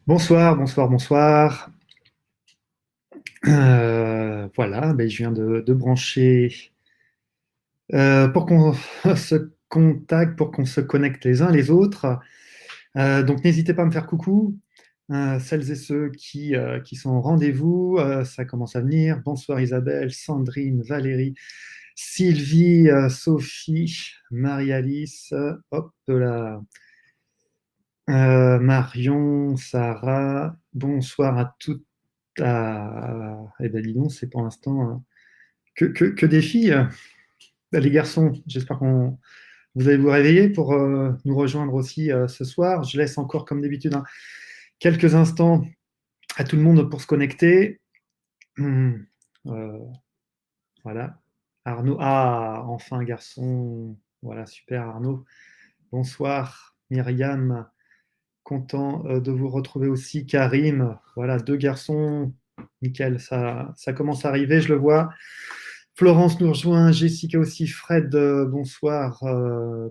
Bonsoir, bonsoir, bonsoir. Voilà, ben, je viens de brancher pour qu'on se contacte, pour qu'on se connecte les uns les autres. Donc n'hésitez pas à me faire coucou, celles et ceux qui sont au rendez-vous. Ça commence à venir. Bonsoir Isabelle, Sandrine, Valérie, Sylvie, Sophie, Marie-Alice, hop là, Marion, Sarah. Bonsoir à toutes. Eh ben dis donc, c'est pour l'instant que des filles. Les garçons, j'espère qu'on vous allez vous réveiller pour nous rejoindre aussi ce soir. Je laisse encore, comme d'habitude, quelques instants à tout le monde pour se connecter. Hum, euh, voilà. Arnaud, enfin un garçon. Voilà, super Arnaud. Bonsoir Myriam, content de vous retrouver aussi. Karim, voilà, deux garçons. Nickel, ça commence à arriver, je le vois. Florence nous rejoint, Jessica aussi, Fred, bonsoir,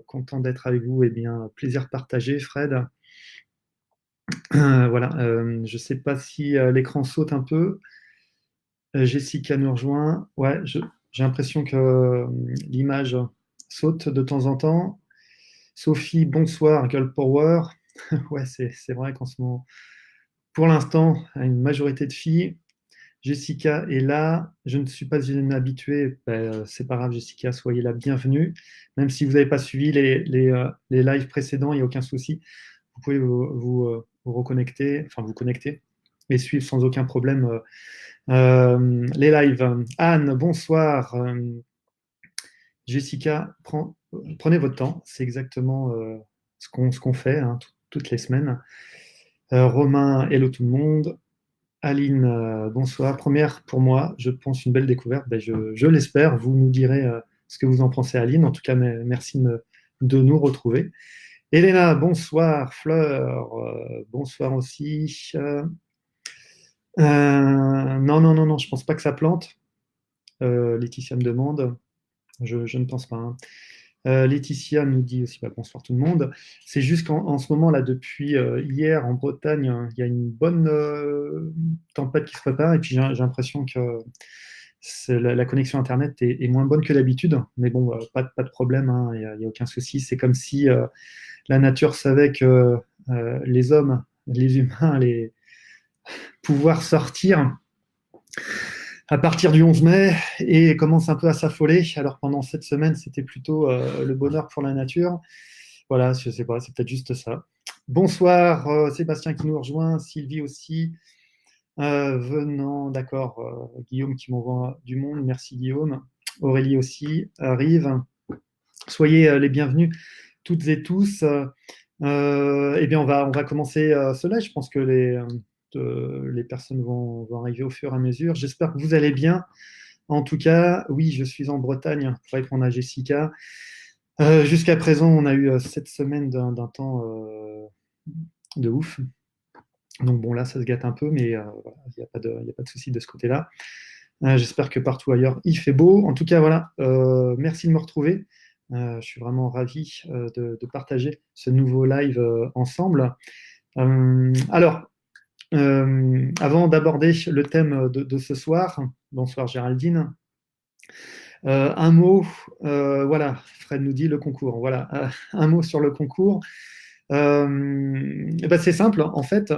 content d'être avec vous. Eh bien, plaisir partagé, Fred. Voilà, je ne sais pas si l'écran saute un peu. Jessica nous rejoint. Ouais, j'ai l'impression que l'image saute de temps en temps. Sophie, bonsoir, Girl Power. Ouais, c'est vrai qu'en ce moment, pour l'instant, une majorité de filles. Jessica est là. Je ne suis pas une habituée. Ben, c'est pas grave, Jessica, soyez la bienvenue. Même si vous n'avez pas suivi les lives précédents, il n'y a aucun souci. Vous pouvez vous reconnecter, enfin vous connecter et suivre sans aucun problème les lives. Anne, bonsoir. Jessica, prenez votre temps. C'est exactement ce qu'on fait toutes les semaines. Romain, hello tout le monde. Aline, bonsoir. Première pour moi, je pense une belle découverte. Ben, je l'espère. Vous nous direz ce que vous en pensez, Aline. En tout cas, merci de nous retrouver. Elena, bonsoir. Fleur, bonsoir aussi. Non, non, non, non, je pense pas que ça plante. Laetitia me demande. Je ne pense pas. Laetitia nous dit aussi bah, bonsoir tout le monde. C'est juste qu'en ce moment, là, depuis hier en Bretagne, il y a une bonne tempête qui se prépare et puis j'ai l'impression que la connexion Internet est moins bonne que d'habitude. Mais bon, pas de problème, hein, il y a aucun souci. C'est comme si la nature savait que les hommes, les humains, allaient pouvoir sortir à partir du 11 mai et commence un peu à s'affoler. Alors pendant cette semaine, c'était plutôt le bonheur pour la nature. Voilà, je sais pas, c'est peut-être juste ça. Bonsoir, Sébastien qui nous rejoint, Sylvie aussi. Venant, d'accord, Guillaume qui m'envoie du monde, merci Guillaume. Aurélie aussi arrive. Soyez les bienvenus toutes et tous. Eh bien, on va commencer cela. Je pense que les personnes vont arriver au fur et à mesure. J'espère que vous allez bien. En tout cas, oui, je suis en Bretagne pour répondre à Jessica. Jusqu'à présent, on a eu cette semaine d'un temps de ouf. Donc bon, là, ça se gâte un peu, mais voilà, il y a pas de souci de ce côté-là. J'espère que partout ailleurs, il fait beau. En tout cas, voilà, merci de me retrouver. Je suis vraiment ravi de partager ce nouveau live ensemble. Alors, avant d'aborder le thème de ce soir, bonsoir Géraldine, un mot, voilà, Fred nous dit le concours. Voilà, un mot sur le concours. Eh ben, c'est simple, en fait,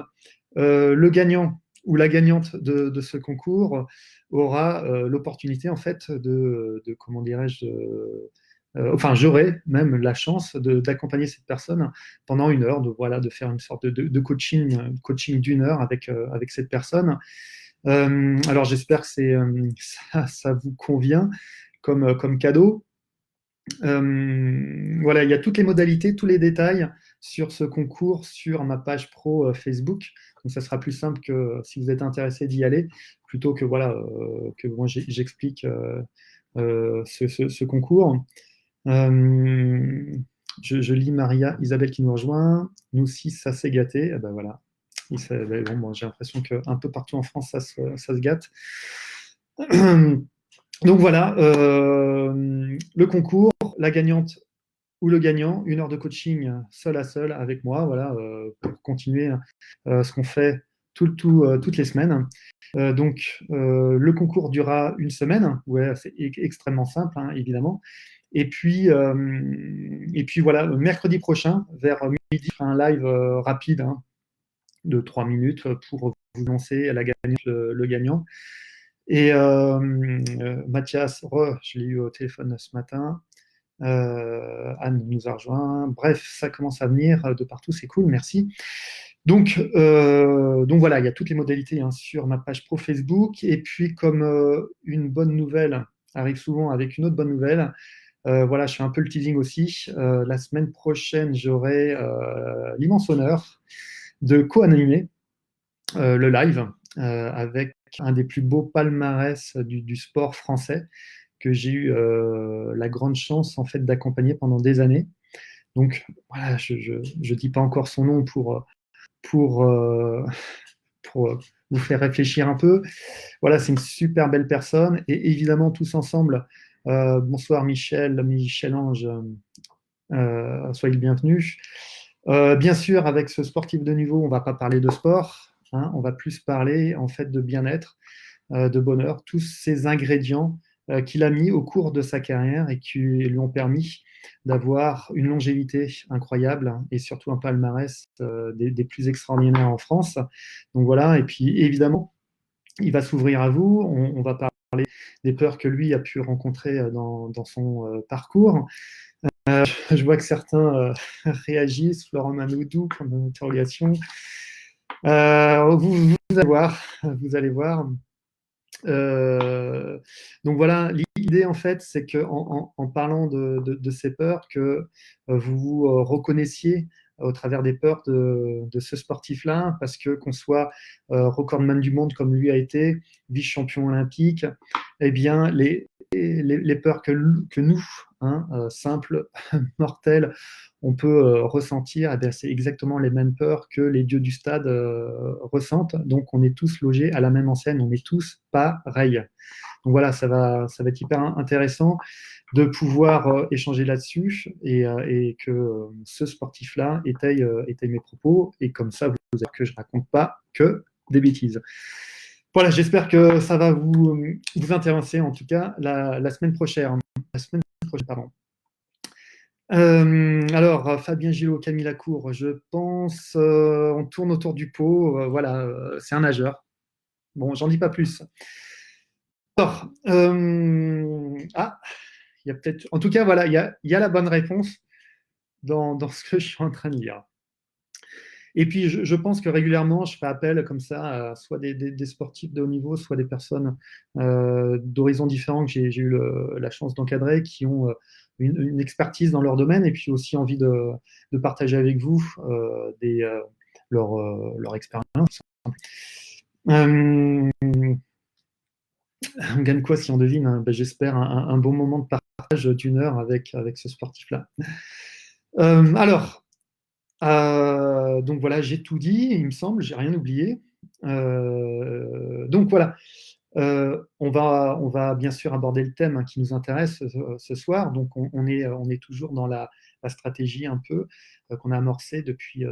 le gagnant ou la gagnante de ce concours aura l'opportunité, en fait, comment dirais-je, enfin, j'aurai même la chance d'accompagner cette personne pendant une heure, voilà, de faire une sorte de coaching d'une heure avec cette personne. Alors, j'espère que ça vous convient comme cadeau. Voilà, il y a toutes les modalités, tous les détails sur ce concours sur ma page pro Facebook. Donc, ça sera plus simple que si vous êtes intéressé d'y aller, plutôt que voilà que moi j'explique ce concours. Euh, je lis Maria Isabelle qui nous rejoint. Nous aussi, ça s'est gâté. Eh ben voilà. Bon, j'ai l'impression qu'un peu partout en France, ça se gâte. Donc voilà, le concours, la gagnante ou le gagnant, une heure de coaching seul à seul avec moi, voilà, pour continuer ce qu'on fait toutes les semaines. Donc, le concours durera une semaine. Ouais, c'est extrêmement simple, hein, évidemment. Et puis voilà, mercredi prochain, vers midi, je ferai un live rapide, hein, de 3 minutes pour vous lancer à la gagnante, le gagnant. Et Mathias, je l'ai eu au téléphone ce matin. Anne nous a rejoint. Bref, ça commence à venir de partout, c'est cool, merci. Donc voilà, il y a toutes les modalités, hein, sur ma page pro Facebook. Et puis, comme une bonne nouvelle arrive souvent avec une autre bonne nouvelle, voilà, je fais un peu le teasing aussi. La semaine prochaine, j'aurai l'immense honneur de co-animer le live avec un des plus beaux palmarès du sport français que j'ai eu la grande chance en fait d'accompagner pendant des années. Donc voilà, je dis pas encore son nom pour, euh, pour vous faire réfléchir un peu. Voilà, c'est une super belle personne et évidemment tous ensemble. Bonsoir Michel Ange, soyez le bienvenu. Bien sûr, avec ce sportif de niveau, on ne va pas parler de sport, hein, on va plus parler en fait de bien-être, de bonheur, tous ces ingrédients qu'il a mis au cours de sa carrière et qui lui ont permis d'avoir une longévité incroyable et surtout un palmarès des plus extraordinaires en France. Donc voilà, et puis évidemment, il va s'ouvrir à vous, on va parler des peurs que lui a pu rencontrer dans son parcours. Je vois que certains réagissent, Florent Manoudou, pour une interrogation. Vous allez voir. Euh, donc voilà, l'idée en fait, c'est qu'en parlant de ces peurs, que vous vous reconnaissiez au travers des peurs de ce sportif-là, parce que qu'on soit recordman du monde comme lui a été, vice-champion olympique, eh bien les peurs que nous, hein, simples mortels, on peut ressentir, eh bien, c'est exactement les mêmes peurs que les dieux du stade ressentent. Donc, on est tous logés à la même enseigne, on est tous pareils. Donc voilà, ça va être hyper intéressant de pouvoir échanger là-dessus et que ce sportif-là étaye mes propos. Et comme ça, vous savez que je raconte pas que des bêtises. Voilà, j'espère que ça va vous intéresser, en tout cas, la semaine prochaine. La semaine prochaine, pardon. Alors, Fabien Gillot, Camille Lacour, je pense, on tourne autour du pot. Voilà, c'est un nageur. Bon, j'en dis pas plus. Alors, il y a peut-être. En tout cas, voilà, il y a la bonne réponse dans ce que je suis en train de lire. Et puis, je pense que régulièrement, je fais appel comme ça à soit des sportifs de haut niveau, soit des personnes d'horizons différents que j'ai eu la chance d'encadrer, qui ont une expertise dans leur domaine et puis aussi envie de partager avec vous leur expérience. On gagne quoi si on devine, hein? Ben, j'espère un bon moment de partage d'une heure avec ce sportif-là. Alors, donc voilà, j'ai tout dit, il me semble, j'ai rien oublié. Donc voilà, on va bien sûr aborder le thème, hein, qui nous intéresse ce soir. Donc on est toujours dans la stratégie un peu qu'on a amorcée depuis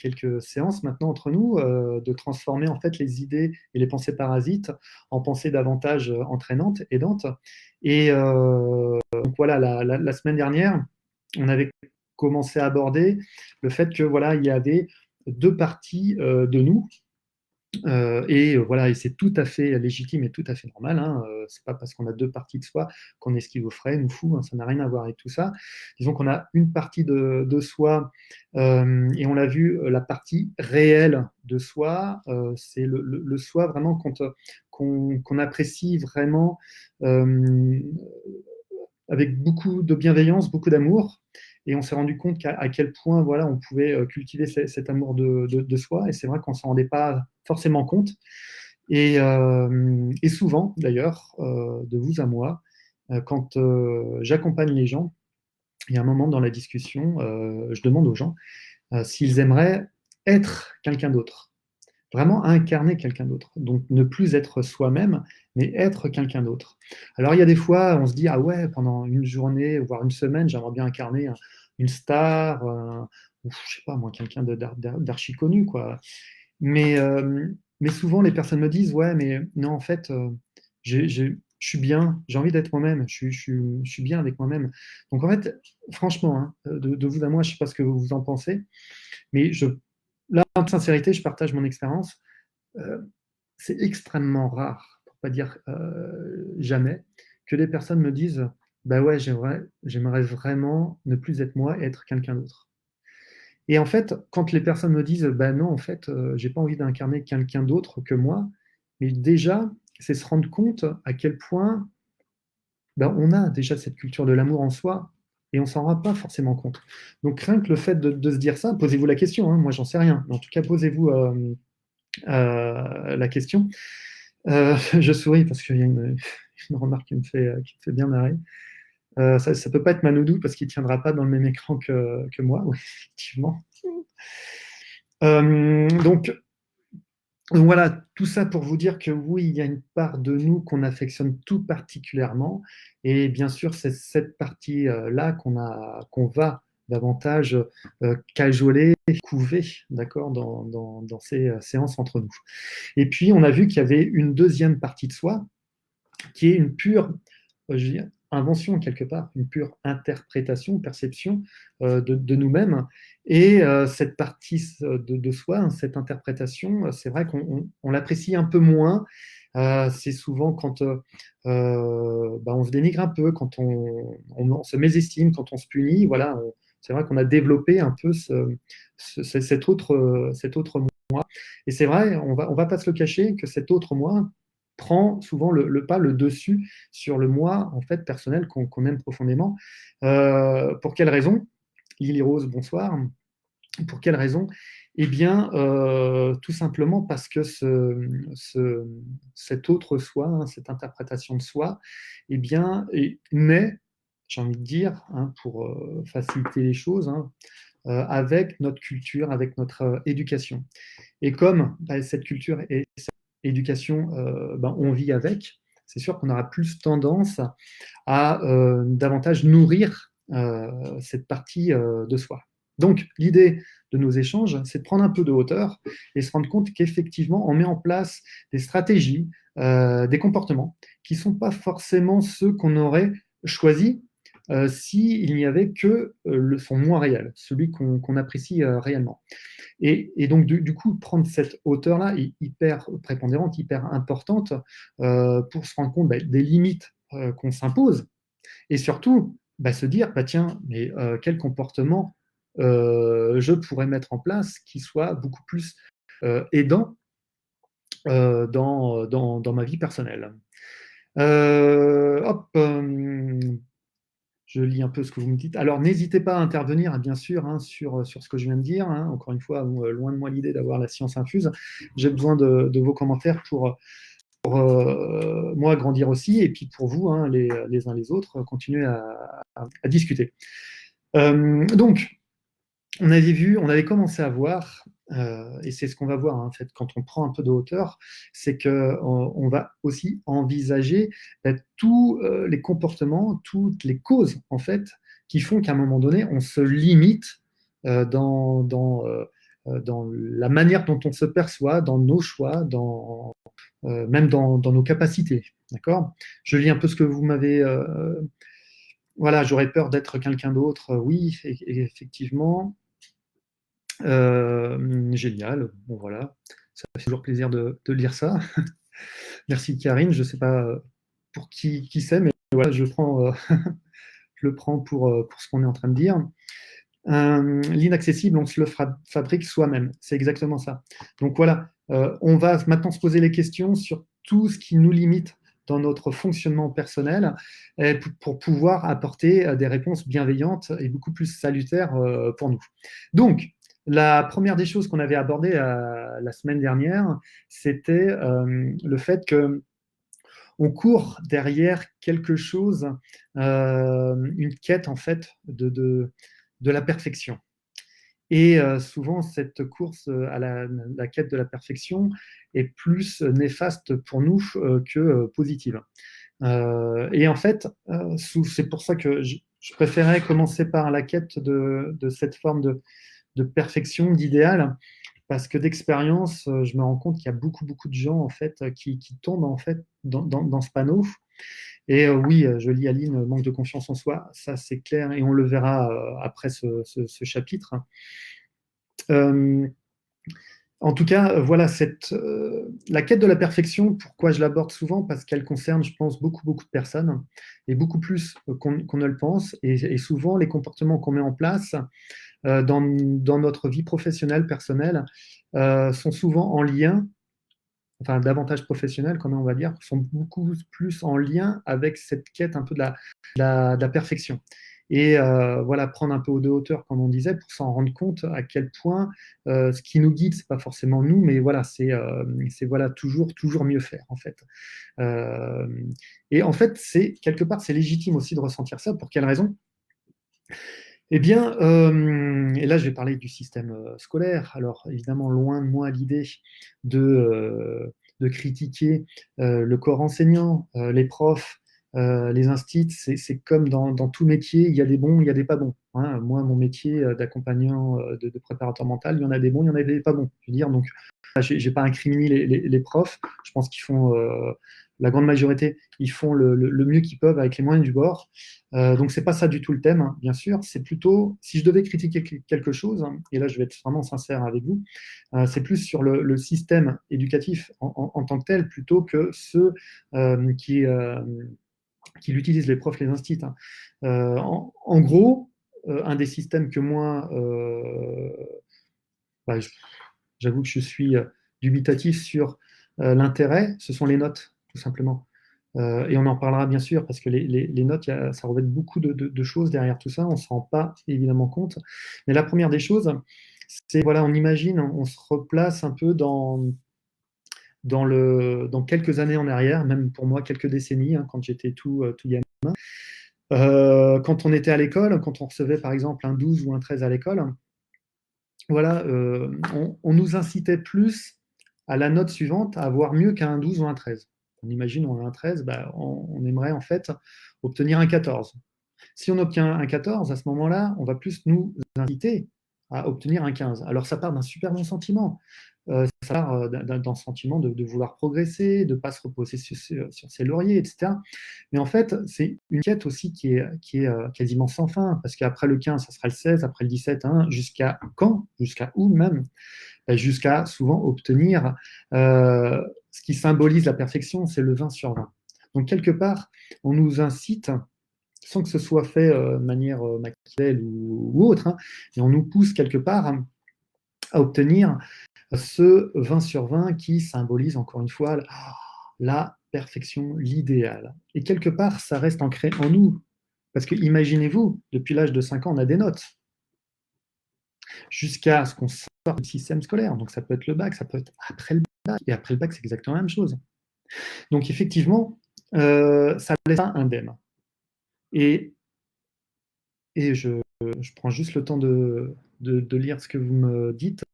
quelques séances maintenant entre nous, de transformer en fait les idées et les pensées parasites en pensées davantage entraînantes, aidantes. Et donc voilà, la semaine dernière, on avait commencé à aborder le fait que voilà, il y avait deux parties de nous. Et voilà, et c'est tout à fait légitime et tout à fait normal, hein. C'est pas parce qu'on a deux parties de soi qu'on est schizophrène ou fou, hein, ça n'a rien à voir avec tout ça. Disons qu'on a une partie de soi, et on l'a vu, la partie réelle de soi, c'est le soi vraiment qu'on apprécie vraiment, euh, avec beaucoup de bienveillance, beaucoup d'amour. Et on s'est rendu compte à quel point voilà, on pouvait cultiver cet amour de soi. Et c'est vrai qu'on ne s'en rendait pas forcément compte. Et souvent, d'ailleurs, de vous à moi, quand j'accompagne les gens, il y a un moment dans la discussion, je demande aux gens s'ils aimeraient être quelqu'un d'autre, vraiment incarner quelqu'un d'autre. Donc ne plus être soi-même, mais être quelqu'un d'autre. Alors il y a des fois, on se dit, ah ouais, pendant une journée, voire une semaine, j'aimerais bien incarner une star, ou je sais pas moi, quelqu'un d'archi connu, quoi. Mais, euh, mais souvent, les personnes me disent, ouais, mais non, en fait, je suis bien, j'ai envie d'être moi-même, je suis bien avec moi-même. Donc, en fait, franchement, hein, de vous à moi, je sais pas ce que vous en pensez, mais là, en toute sincérité, je partage mon expérience. Euh, c'est extrêmement rare, pour pas dire jamais, que les personnes me disent, bah ouais, j'aimerais vraiment ne plus être moi et être quelqu'un d'autre. Et en fait, quand les personnes me disent, bah non, en fait, j'ai pas envie d'incarner quelqu'un d'autre que moi, mais déjà, c'est se rendre compte à quel point bah, on a déjà cette culture de l'amour en soi et on s'en rend pas forcément compte. Donc, rien que le fait de se dire ça, posez-vous la question, hein, moi j'en sais rien, mais en tout cas, posez-vous la question. Je souris parce qu'il y a une remarque qui me fait bien marrer. Ça ne peut pas être Manoudou parce qu'il ne tiendra pas dans le même écran que moi, oui, effectivement. Donc, voilà, tout ça pour vous dire que oui, il y a une part de nous qu'on affectionne tout particulièrement. Et bien sûr, c'est cette partie-là qu'on va davantage cajoler, couver, d'accord, dans ces séances entre nous. Et puis, on a vu qu'il y avait une deuxième partie de soi qui est une pure invention quelque part, une pure interprétation, perception de nous-mêmes. Et cette partie de soi, hein, cette interprétation, c'est vrai qu'on l'apprécie un peu moins. C'est souvent quand bah, on se dénigre un peu, quand on se mésestime, quand on se punit. Voilà, c'est vrai qu'on a développé un peu cet autre moi. Et c'est vrai, on va pas se le cacher que cet autre moi prend souvent le pas, le dessus sur le moi en fait personnel qu'on aime profondément. Pour quelle raison? Lily Rose, bonsoir. Pour quelle raison? Eh bien, tout simplement parce que cet autre soi, hein, cette interprétation de soi, eh bien, naît, j'ai envie de dire, hein, pour faciliter les choses, hein, avec notre culture, avec notre éducation. Et comme bah, cette culture et cette éducation, bah, on vit avec, c'est sûr qu'on aura plus tendance à davantage nourrir cette partie de soi. Donc, l'idée de nos échanges, c'est de prendre un peu de hauteur et se rendre compte qu'effectivement, on met en place des stratégies, des comportements qui ne sont pas forcément ceux qu'on aurait choisis s'il n'y avait que son moi réel, celui qu'on apprécie réellement. Et donc, du coup, prendre cette hauteur-là est hyper prépondérante, hyper importante pour se rendre compte bah, des limites qu'on s'impose et surtout bah, se dire, bah, tiens, mais quel comportement je pourrais mettre en place qui soit beaucoup plus aidant dans ma vie personnelle. Hop, je lis un peu ce que vous me dites. Alors, n'hésitez pas à intervenir, hein, bien sûr, hein, sur ce que je viens de dire. Hein. Encore une fois, loin de moi l'idée d'avoir la science infuse. J'ai besoin de vos commentaires pour moi grandir aussi, et puis pour vous, hein, les uns les autres, continuer à discuter. Donc, on avait commencé à voir, et c'est ce qu'on va voir hein, en fait quand on prend un peu de hauteur, c'est que on va aussi envisager tous les comportements, toutes les causes en fait qui font qu'à un moment donné on se limite dans la manière dont on se perçoit, dans nos choix, même dans nos capacités. D'accord? Je lis un peu ce que vous m'avez. Voilà, j'aurais peur d'être quelqu'un d'autre. Oui, effectivement. Génial. Bon, voilà. Ça fait toujours plaisir de lire ça. Merci Karine. Je ne sais pas pour qui c'est, mais voilà, je le prends pour ce qu'on est en train de dire. L'inaccessible, on se le fabrique soi-même. C'est exactement ça. Donc voilà, on va maintenant se poser les questions sur tout ce qui nous limite dans notre fonctionnement personnel pour pouvoir apporter des réponses bienveillantes et beaucoup plus salutaires pour nous. Donc, la première des choses qu'on avait abordées la semaine dernière, c'était le fait que on court derrière quelque chose, une quête en fait de la perfection. Et souvent, cette course à la quête de la perfection est plus néfaste pour nous que positive. Et en fait, c'est pour ça que je préférais commencer par la quête de cette forme de perfection, d'idéal, parce que d'expérience, je me rends compte qu'il y a beaucoup, beaucoup de gens en fait qui tombent en fait dans ce panneau. Et oui, je lis Aline, manque de confiance en soi, ça c'est clair, et on le verra après ce chapitre. Euh, En tout cas, voilà, la quête de la perfection, pourquoi je l'aborde souvent? Parce qu'elle concerne, je pense, beaucoup, beaucoup de personnes, et beaucoup plus qu'on ne le pense. Et souvent, les comportements qu'on met en place dans notre vie professionnelle, personnelle, sont souvent en lien, enfin davantage professionnels, quand même, on va dire, sont beaucoup plus en lien avec cette quête un peu de la perfection. Et voilà, prendre un peu de hauteur, comme on disait, pour s'en rendre compte à quel point ce qui nous guide, c'est pas forcément nous, mais voilà, c'est voilà, toujours mieux faire, en fait. Euh, et en fait, quelque part, c'est légitime aussi de ressentir ça. Pour quelle raison? Eh bien, et là je vais parler du système scolaire. Alors évidemment, loin de moi l'idée de critiquer le corps enseignant, les profs, les instits. C'est comme dans tout métier, il y a des bons, il y a des pas bons. Hein. Moi, mon métier d'accompagnant, de préparateur mental, il y en a des bons, il y en a des pas bons. Je veux dire, donc, j'ai pas incriminé les profs. Je pense qu'ils font, la grande majorité, ils font le mieux qu'ils peuvent avec les moyens du bord. Donc c'est pas ça du tout le thème, hein, bien sûr. C'est plutôt, si je devais critiquer quelque chose, hein, et là je vais être vraiment sincère avec vous, c'est plus sur le système éducatif en tant que tel, plutôt que ceux qui l'utilisent, les profs, les instituts. Hein. En gros, un des systèmes que moi, bah, j'avoue que je suis dubitatif sur l'intérêt, ce sont les notes, tout simplement. Et on en parlera bien sûr, parce que les notes, ça revêt beaucoup de choses derrière tout ça, on ne se rend pas évidemment compte. Mais la première des choses, c'est, voilà, on imagine, on se replace un peu dans quelques années en arrière, même pour moi quelques décennies, hein, quand j'étais tout gamin. Quand on était à l'école, quand on recevait par exemple un 12 ou un 13 à l'école, voilà, on nous incitait plus à la note suivante à avoir mieux qu'un 12 ou un 13. On imagine, on a un 13, bah, on aimerait en fait obtenir un 14. Si on obtient un 14, à ce moment-là, on va plus nous inciter à obtenir un 15. Alors ça part d'un super bon sentiment. Ça part d'un sentiment de vouloir progresser, de ne pas se reposer sur ses lauriers, etc. Mais en fait, c'est une quête aussi qui est quasiment sans fin, parce qu'après le 15, ça sera le 16, après le 17, hein, jusqu'à quand? Jusqu'à où même? Jusqu'à souvent obtenir ce qui symbolise la perfection, c'est le 20 sur 20. Donc quelque part, on nous incite, sans que ce soit fait de manière machiavélique ou autre, hein, et on nous pousse quelque part à obtenir ce 20 sur 20 qui symbolise encore une fois la perfection, l'idéal. Et quelque part, ça reste ancré en nous. Parce que imaginez-vous, depuis l'âge de 5 ans, on a des notes, jusqu'à ce qu'on sorte du système scolaire. Donc ça peut être le bac, ça peut être après le bac, et après le bac, c'est exactement la même chose. Donc effectivement, ça ne laisse pas indemne. Et, et je prends juste le temps de lire ce que vous me dites.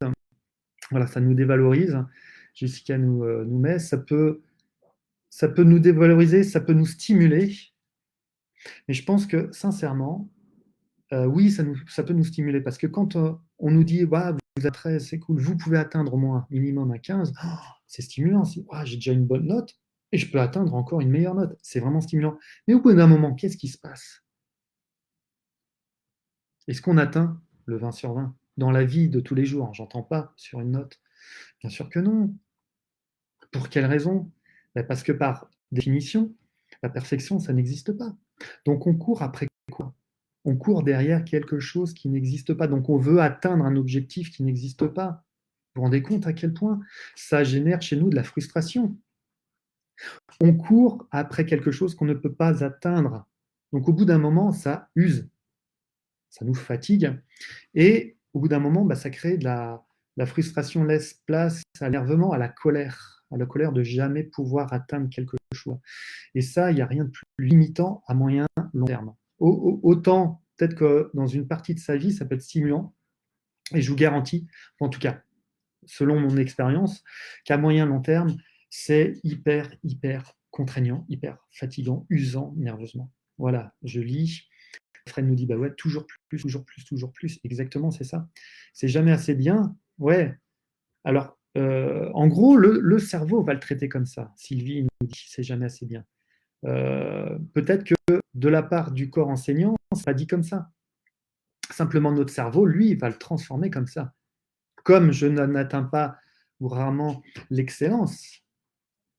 Voilà, ça nous dévalorise. Jessica nous met, ça peut nous dévaloriser, ça peut nous stimuler, mais je pense que sincèrement, oui, ça peut nous stimuler parce que quand on nous dit bah, vous êtes 13, c'est cool, vous pouvez atteindre au moins minimum un 15, oh, c'est stimulant, j'ai déjà une bonne note et je peux atteindre encore une meilleure note, c'est vraiment stimulant. Mais au bout d'un moment, qu'est-ce qui se passe? Est-ce qu'on atteint le 20 sur 20 dans la vie de tous les jours? J'entends pas sur une note. Bien sûr que non. Pour quelle raison? Ben, parce que par définition, la perfection, ça n'existe pas. Donc on court après quoi? On court derrière quelque chose qui n'existe pas. Donc on veut atteindre un objectif qui n'existe pas. Vous vous rendez compte à quel point ça génère chez nous de la frustration? On court après quelque chose qu'on ne peut pas atteindre. Donc au bout d'un moment, ça use, ça nous fatigue. Et au bout d'un moment, bah, ça crée la frustration, laisse place à l'énervement, à la colère de jamais pouvoir atteindre quelque chose. Et ça, il n'y a rien de plus limitant à moyen long terme. Autant, peut-être que dans une partie de sa vie, ça peut être stimulant, et je vous garantis, en tout cas, selon mon expérience, qu'à moyen long terme, c'est hyper contraignant, hyper fatigant, usant nerveusement. Voilà, je lis. Fred nous dit, bah ouais, toujours plus, toujours plus, toujours plus. Exactement, c'est ça. C'est jamais assez bien. Ouais. Alors, en gros, le cerveau va le traiter comme ça. Sylvie nous dit, c'est jamais assez bien. Peut-être que de la part du corps enseignant, c'est pas dit comme ça. Simplement, notre cerveau, lui, il va le transformer comme ça. Comme je n'atteins pas ou rarement l'excellence,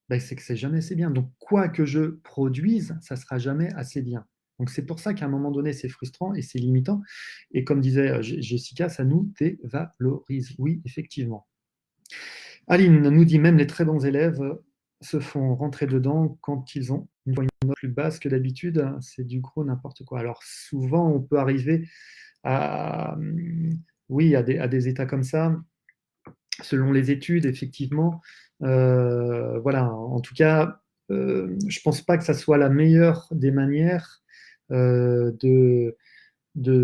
ben, c'est que c'est jamais assez bien. Donc, quoi que je produise, ça sera jamais assez bien. Donc, c'est pour ça qu'à un moment donné, c'est frustrant et c'est limitant. Et comme disait Jessica, ça nous dévalorise. Oui, effectivement. Aline nous dit même les très bons élèves se font rentrer dedans quand ils ont une note plus basse que d'habitude. C'est du gros n'importe quoi. Alors, souvent, on peut arriver à, oui, à des états comme ça, selon les études, effectivement. Voilà, en tout cas, je ne pense pas que ça soit la meilleure des manières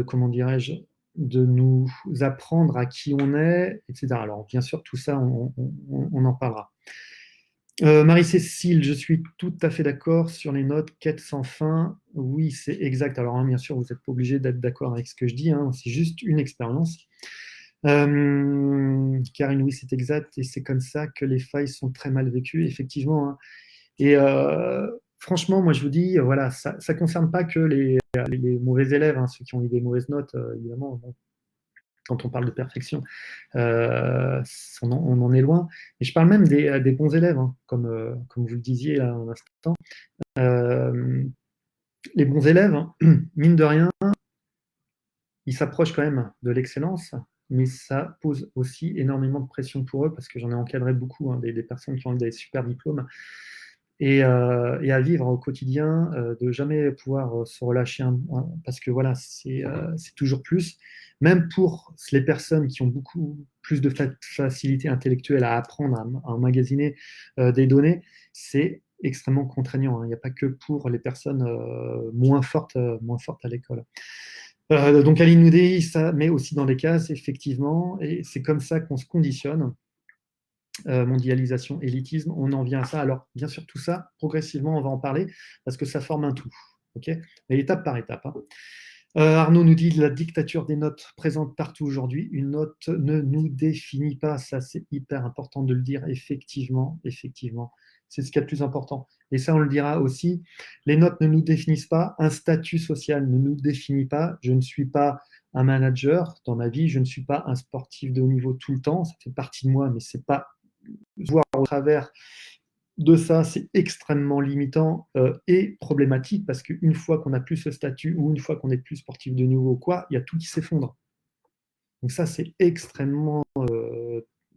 comment dirais-je, de nous apprendre à qui on est, etc. Alors, bien sûr, tout ça, on en parlera. Marie-Cécile, je suis tout à fait d'accord sur les notes, quête sans fin. Oui, c'est exact. Alors, hein, bien sûr, vous n'êtes pas obligé d'être d'accord avec ce que je dis, hein, c'est juste une expérience. Karine, oui, c'est exact, et c'est comme ça que les failles sont très mal vécues, effectivement. Hein. Et franchement, moi, je vous dis, voilà, ça ne concerne pas que les mauvais élèves, hein, ceux qui ont eu des mauvaises notes, évidemment. Bon, quand on parle de perfection, on en est loin. Et je parle même des bons élèves, hein, comme vous le disiez là, un instant. Euh, les bons élèves, hein, mine de rien, ils s'approchent quand même de l'excellence, mais ça pose aussi énormément de pression pour eux, parce que j'en ai encadré beaucoup, hein, des personnes qui ont des super diplômes, et à vivre au quotidien, de jamais pouvoir se relâcher, parce que voilà, c'est toujours plus. Même pour les personnes qui ont beaucoup plus de facilité intellectuelle à apprendre, à emmagasiner des données, c'est extrêmement contraignant. Hein. Il n'y a pas que pour les personnes moins fortes à l'école. Donc Aline nous dit, ça met aussi dans les cases, effectivement, et c'est comme ça qu'on se conditionne. Mondialisation, élitisme, on en vient à ça. Alors, bien sûr, tout ça, progressivement, on va en parler, parce que ça forme un tout. Okay, mais étape par étape. Hein. Arnaud nous dit la dictature des notes présente partout aujourd'hui. Une note ne nous définit pas. Ça, c'est hyper important de le dire. Effectivement, effectivement. C'est ce qui est le plus important. Et ça, on le dira aussi. Les notes ne nous définissent pas. Un statut social ne nous définit pas. Je ne suis pas un manager dans ma vie. Je ne suis pas un sportif de haut niveau tout le temps. Ça fait partie de moi, mais c'est pas voir au travers de ça, c'est extrêmement limitant et problématique parce qu'une fois qu'on n'a plus ce statut ou une fois qu'on n'est plus sportif de niveau, quoi, il y a tout qui s'effondre. Donc ça, c'est extrêmement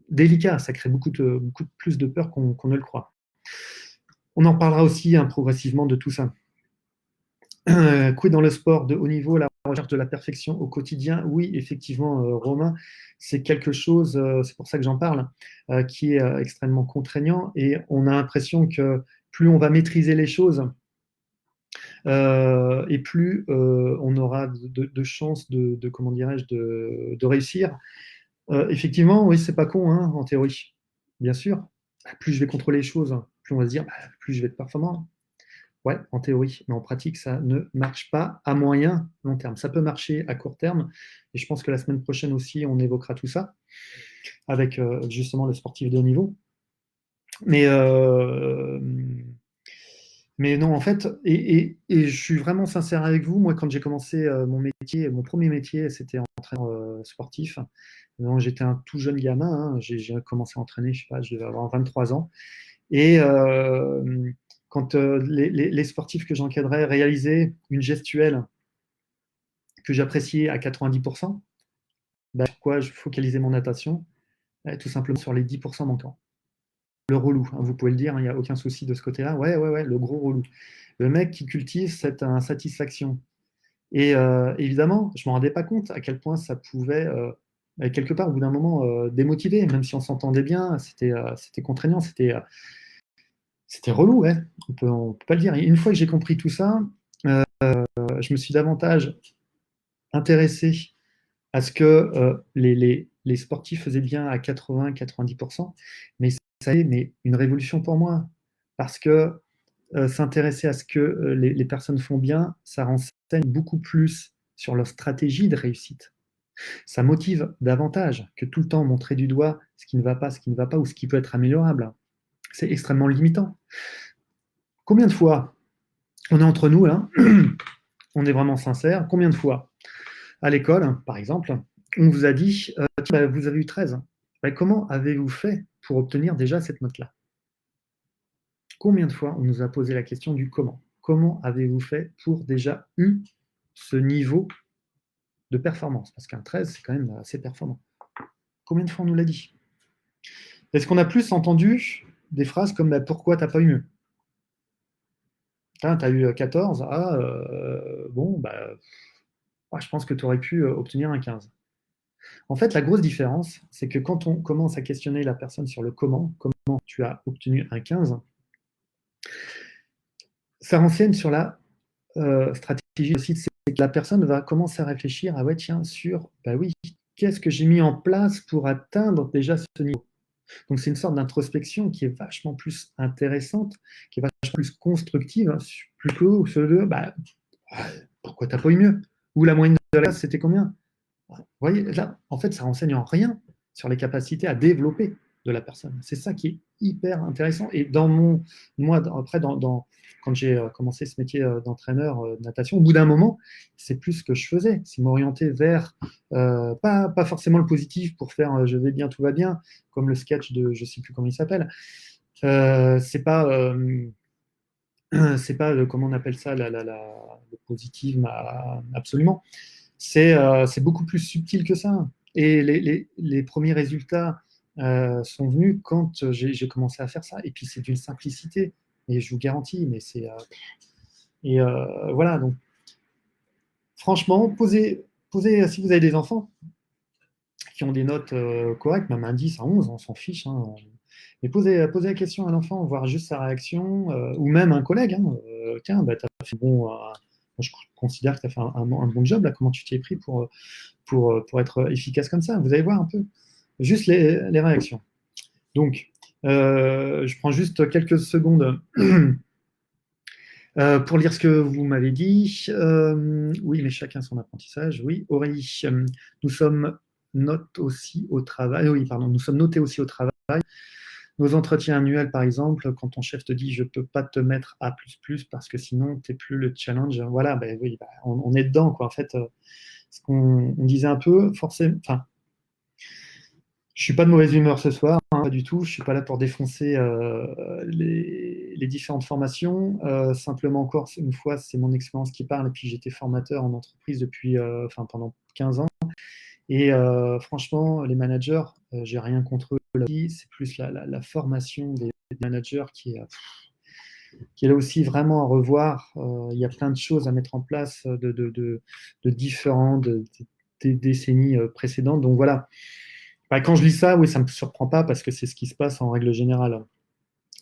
délicat. Ça crée beaucoup plus de peur qu'on ne le croit. On en parlera aussi hein, progressivement de tout ça. Quid dans le sport de haut niveau, la recherche de la perfection au quotidien? Oui, effectivement, Romain, c'est quelque chose, c'est pour ça que j'en parle, qui est extrêmement contraignant et on a l'impression que plus on va maîtriser les choses et plus on aura de chances comment dirais-je, de réussir. Effectivement, oui, c'est pas con hein, en théorie, bien sûr. Plus je vais contrôler les choses, plus on va se dire, plus je vais être performant. Ouais, en théorie, mais en pratique, ça ne marche pas à moyen, long terme. Ça peut marcher à court terme, et je pense que la semaine prochaine aussi, on évoquera tout ça avec justement le sportif de haut niveau. Mais, euh, mais non, en fait, et je suis vraiment sincère avec vous. Moi, quand j'ai commencé mon métier, mon premier métier, c'était entraîneur sportif. Donc, j'étais un tout jeune gamin. Hein. J'ai commencé à entraîner, je sais pas, je devais avoir 23 ans. Et quand les sportifs que j'encadrais réalisaient une gestuelle que j'appréciais à 90%, bah, pourquoi je focalisais mon attention? Tout simplement sur les 10% manquants. Le relou, hein, vous pouvez le dire, il n'y a aucun souci de ce côté-là. Ouais, ouais, ouais, le gros relou. Le mec qui cultive cette insatisfaction. Et évidemment, je ne me rendais pas compte à quel point ça pouvait, quelque part, au bout d'un moment, démotiver, même si on s'entendait bien, c'était contraignant, c'était relou, ouais. On peut pas le dire. Et une fois que j'ai compris tout ça, je me suis davantage intéressé à ce que les sportifs faisaient bien à 80-90%, mais ça a été une révolution pour moi, parce que s'intéresser à ce que les personnes font bien, ça renseigne beaucoup plus sur leur stratégie de réussite. Ça motive davantage que tout le temps montrer du doigt ce qui ne va pas, ce qui ne va pas ou ce qui peut être améliorable. C'est extrêmement limitant. Combien de fois on est entre nous là, on est vraiment sincère, combien de fois à l'école, par exemple, on vous a dit vous avez eu 13. Comment avez-vous fait pour obtenir déjà cette note-là? Combien de fois on nous a posé la question du comment? Comment avez-vous fait pour déjà eu ce niveau de performance? Parce qu'un 13, c'est quand même assez performant. Combien de fois on nous l'a dit? Est-ce qu'on a plus entendu des phrases comme pourquoi t'as pas eu mieux? T'as eu 14, je pense que tu aurais pu obtenir un 15. En fait, la grosse différence, c'est que quand on commence à questionner la personne sur le comment tu as obtenu un 15, ça renseigne sur la stratégie aussi, c'est que la personne va commencer à réfléchir, qu'est-ce que j'ai mis en place pour atteindre déjà ce niveau? Donc c'est une sorte d'introspection qui est vachement plus intéressante, qui est vachement plus constructive, hein, plutôt que pourquoi t'as pas eu mieux? Ou la moyenne de la classe, c'était combien? Vous voyez, là, en fait, ça renseigne en rien sur les capacités à développer de la personne. C'est ça qui est hyper intéressant. Et quand j'ai commencé ce métier d'entraîneur de natation, au bout d'un moment, c'est plus ce que je faisais. C'est m'orienter vers, pas forcément le positif pour faire je vais bien, tout va bien, comme le sketch de, je ne sais plus comment il s'appelle. C'est pas, c'est pas comment on appelle ça, le positivisme absolument. C'est beaucoup plus subtil que ça. Et les premiers résultats sont venus quand j'ai commencé à faire ça. Et puis c'est d'une simplicité. Et je vous garantis, mais c'est. Voilà, donc franchement, si vous avez des enfants qui ont des notes correctes, même un 10, un 11, on s'en fiche. Hein, mais posez la question à l'enfant, voir juste sa réaction, ou même un collègue. Hein, tiens, tu as fait bon. Je considère que tu as fait un bon job, là, comment tu t'y es pris pour être efficace comme ça. Vous allez voir un peu juste les réactions. Donc, je prends juste quelques secondes pour lire ce que vous m'avez dit. Oui, mais chacun son apprentissage. Oui, Aurélie, nous sommes notés aussi au travail. Oui, pardon, nous sommes notés aussi au travail. Nos entretiens annuels, par exemple, quand ton chef te dit je ne peux pas te mettre A++ parce que sinon, tu n'es plus le challenge. Voilà, on est dedans, quoi. En fait, ce qu'on disait un peu, forcément. Enfin, je suis pas de mauvaise humeur ce soir, hein, pas du tout. Je suis pas là pour défoncer les différentes formations. Simplement, encore une fois, c'est mon expérience qui parle. Et puis, j'étais formateur en entreprise pendant 15 ans. Et franchement, les managers, j'ai rien contre eux. C'est plus la formation des managers qui est là aussi vraiment à revoir. Il y a plein de choses à mettre en place de différents des décennies précédentes. Donc voilà. Quand je lis ça, oui, ça ne me surprend pas parce que c'est ce qui se pace en règle générale.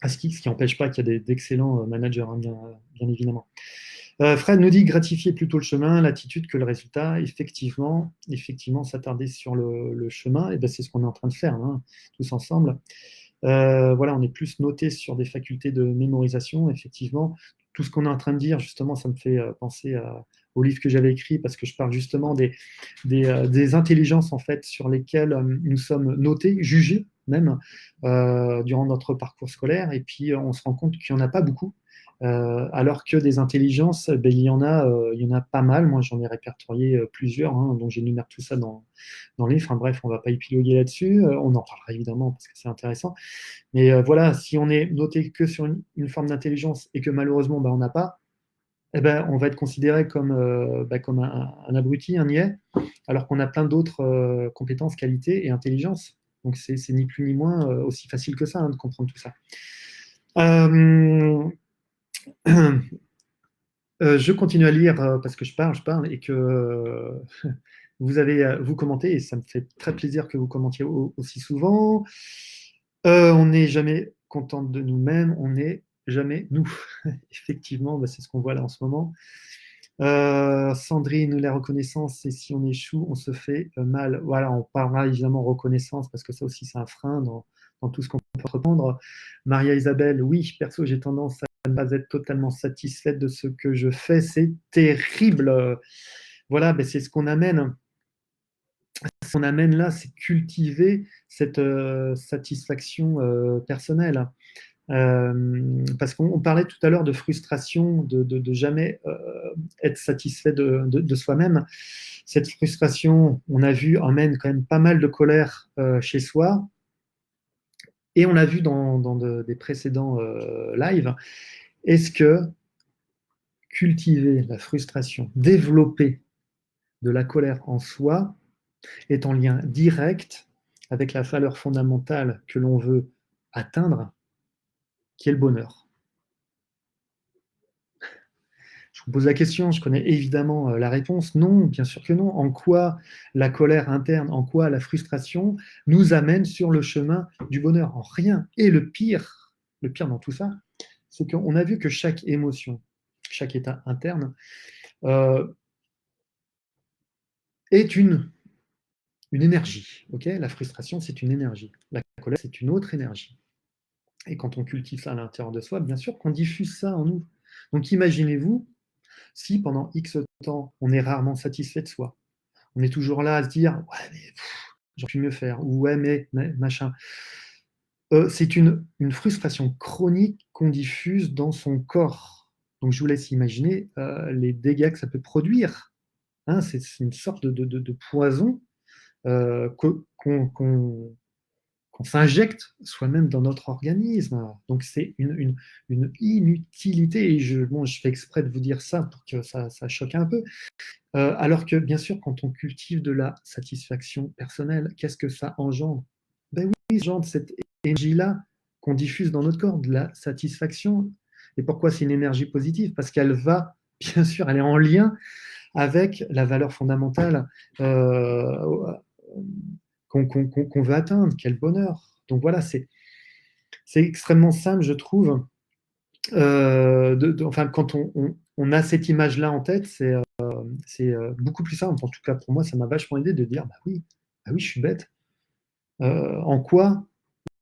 Ce qui n'empêche pas qu'il y a d'excellents managers, hein, bien évidemment. Fred nous dit gratifier plutôt le chemin, l'attitude que le résultat. Effectivement, s'attarder sur le chemin, et ben, c'est ce qu'on est en train de faire, hein, tous ensemble. On est plus noté sur des facultés de mémorisation, effectivement. Tout ce qu'on est en train de dire, justement, ça me fait penser au livre que j'avais écrit parce que je parle justement des intelligences en fait sur lesquelles nous sommes notés, jugés même durant notre parcours scolaire. Et puis on se rend compte qu'il n'y en a pas beaucoup. Alors que des intelligences, il y en a pas mal. Moi, j'en ai répertorié plusieurs, hein, donc j'énumère tout ça dans le livre. Enfin, bref, on ne va pas épiloguer là-dessus. On en parlera évidemment parce que c'est intéressant. Mais voilà, si on est noté que sur une forme d'intelligence et que malheureusement, on n'a pas, eh ben, on va être considéré comme un abruti, un niais, alors qu'on a plein d'autres compétences, qualités et intelligence. Donc, c'est ni plus ni moins aussi facile que ça hein, de comprendre tout ça. Je continue à lire parce que je parle et que vous commentez et ça me fait très plaisir que vous commentiez aussi souvent. On n'est jamais content de nous-mêmes, on n'est jamais nous. Effectivement, c'est ce qu'on voit là en ce moment. Sandrine, la reconnaissance, et si on échoue, on se fait mal. Voilà, on parlera évidemment reconnaissance parce que ça aussi c'est un frein dans tout ce qu'on peut reprendre. Maria Isabelle, oui, perso, j'ai tendance à ne pas être totalement satisfaite de ce que je fais, c'est terrible. Voilà, ben, c'est ce qu'on amène. Ce qu'on amène là, c'est cultiver cette satisfaction personnelle. Parce qu'on parlait tout à l'heure de frustration, de jamais être satisfait de soi-même. Cette frustration, on a vu, emmène quand même pas mal de colère chez soi. Et on l'a vu dans des précédents lives. Est-ce que cultiver la frustration, développer de la colère en soi, est en lien direct avec la valeur fondamentale que l'on veut atteindre, qui est le bonheur? Je vous pose la question, je connais évidemment la réponse. Non, bien sûr que non. En quoi la colère interne, en quoi la frustration nous amène sur le chemin du bonheur? En rien. Et le pire dans tout ça, c'est qu'on a vu que chaque émotion, chaque état interne, euh, est une énergie. Okay, la frustration, c'est une énergie. La colère, c'est une autre énergie. Et quand on cultive ça à l'intérieur de soi, bien sûr qu'on diffuse ça en nous. Donc imaginez-vous si pendant X temps, on est rarement satisfait de soi. On est toujours là à se dire ouais, mais j'aurais pu mieux faire, ou ouais, mais machin. C'est une frustration chronique qu'on diffuse dans son corps. Donc je vous laisse imaginer les dégâts que ça peut produire. Hein, c'est une sorte de poison qu'on s'injecte soi-même dans notre organisme. Donc c'est une inutilité, et bon, je fais exprès de vous dire ça pour que ça choque un peu. Alors que bien sûr, quand on cultive de la satisfaction personnelle, qu'est-ce que ça engendre? Ben oui, ça engendre cette énergie-là qu'on diffuse dans notre corps, de la satisfaction. Et pourquoi c'est une énergie positive? Parce qu'elle va, bien sûr, elle est en lien avec la valeur fondamentale qu'on veut atteindre. Quel bonheur! Donc voilà, c'est extrêmement simple, je trouve. Enfin, quand on a cette image-là en tête, c'est beaucoup plus simple. En tout cas, pour moi, ça m'a vachement aidé de dire, bah oui, je suis bête. En quoi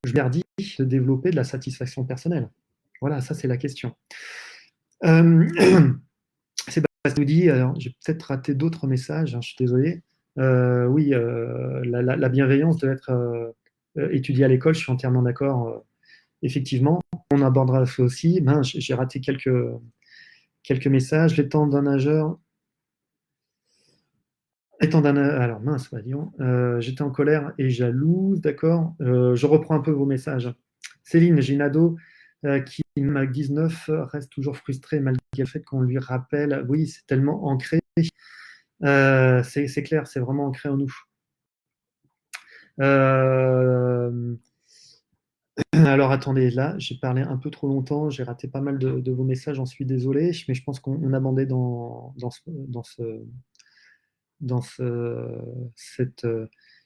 je merdis de développer de la satisfaction personnelle? Voilà, ça c'est la question. Euh, Sébastien nous dit, alors j'ai peut-être raté d'autres messages, hein, je suis désolé. Oui, la bienveillance doit être étudiée à l'école, je suis entièrement d'accord. Effectivement, on abordera ça aussi. J'ai raté quelques messages. Alors mince, voyons. J'étais en colère et jalouse, d'accord. Je reprends un peu vos messages. Céline, j'ai une ado qui, même à 19, reste toujours frustrée malgré le fait qu'on lui rappelle. Oui, c'est tellement ancré. C'est clair, c'est vraiment ancré en nous. Euh, alors attendez, là, j'ai parlé un peu trop longtemps, j'ai raté pas mal de vos messages, j'en suis désolé, mais je pense qu'on abordait dans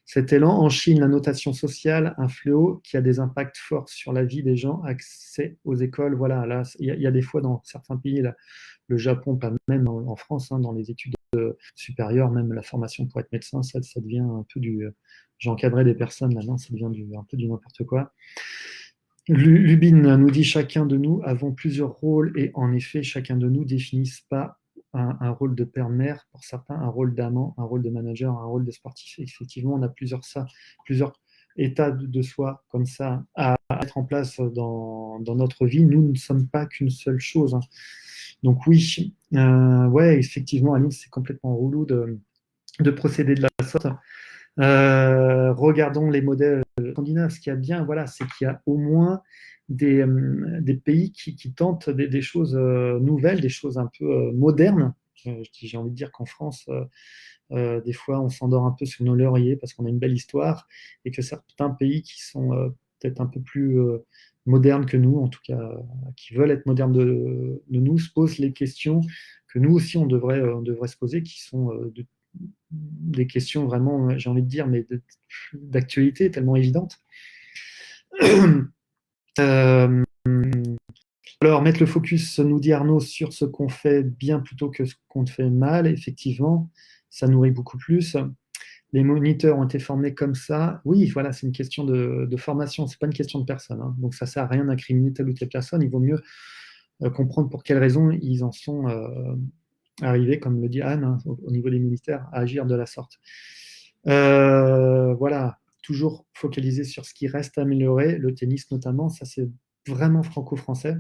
cet élan. En Chine, la notation sociale, un fléau qui a des impacts forts sur la vie des gens, accès aux écoles. Voilà, là, il y a des fois dans certains pays, là, le Japon, pas même en France, hein, dans les études supérieures, même la formation pour être médecin, ça devient un peu du. J'ai encadré des personnes là-dedans, ça devient un peu du n'importe quoi. Lubin nous dit chacun de nous avons plusieurs rôles et en effet, chacun de nous définisse pas un rôle de père-mère, pour certains, un rôle d'amant, un rôle de manager, un rôle de sportif. Effectivement, on a plusieurs états de soi comme ça à mettre en place dans notre vie. Nous ne sommes pas qu'une seule chose, hein. Donc oui, ouais, effectivement, Aline, c'est complètement relou de procéder de la sorte. Regardons les modèles scandinaves. Ce qu'il y a bien, voilà, c'est qu'il y a au moins des pays qui tentent des choses nouvelles, des choses un peu modernes. J'ai envie de dire qu'en France, des fois, on s'endort un peu sur nos lauriers parce qu'on a une belle histoire, et que certains pays qui sont peut-être un peu plus modernes que nous, en tout cas, qui veulent être modernes de nous, se posent les questions que nous aussi on devrait se poser, qui sont des questions vraiment, j'ai envie de dire, mais d'actualité tellement évidente. Euh, alors, mettre le focus, nous dit Arnaud, sur ce qu'on fait bien plutôt que ce qu'on fait mal, effectivement, ça nourrit beaucoup plus. Les moniteurs ont été formés comme ça. Oui, voilà, c'est une question de formation, c'est pas une question de personne, hein. Donc, ça sert à rien d'incriminer telle ou telle personne. Il vaut mieux comprendre pour quelles raisons ils en sont arriver, comme le dit Anne, hein, au niveau des militaires, à agir de la sorte. Voilà, toujours focaliser sur ce qui reste à améliorer, le tennis notamment, ça c'est vraiment franco-français.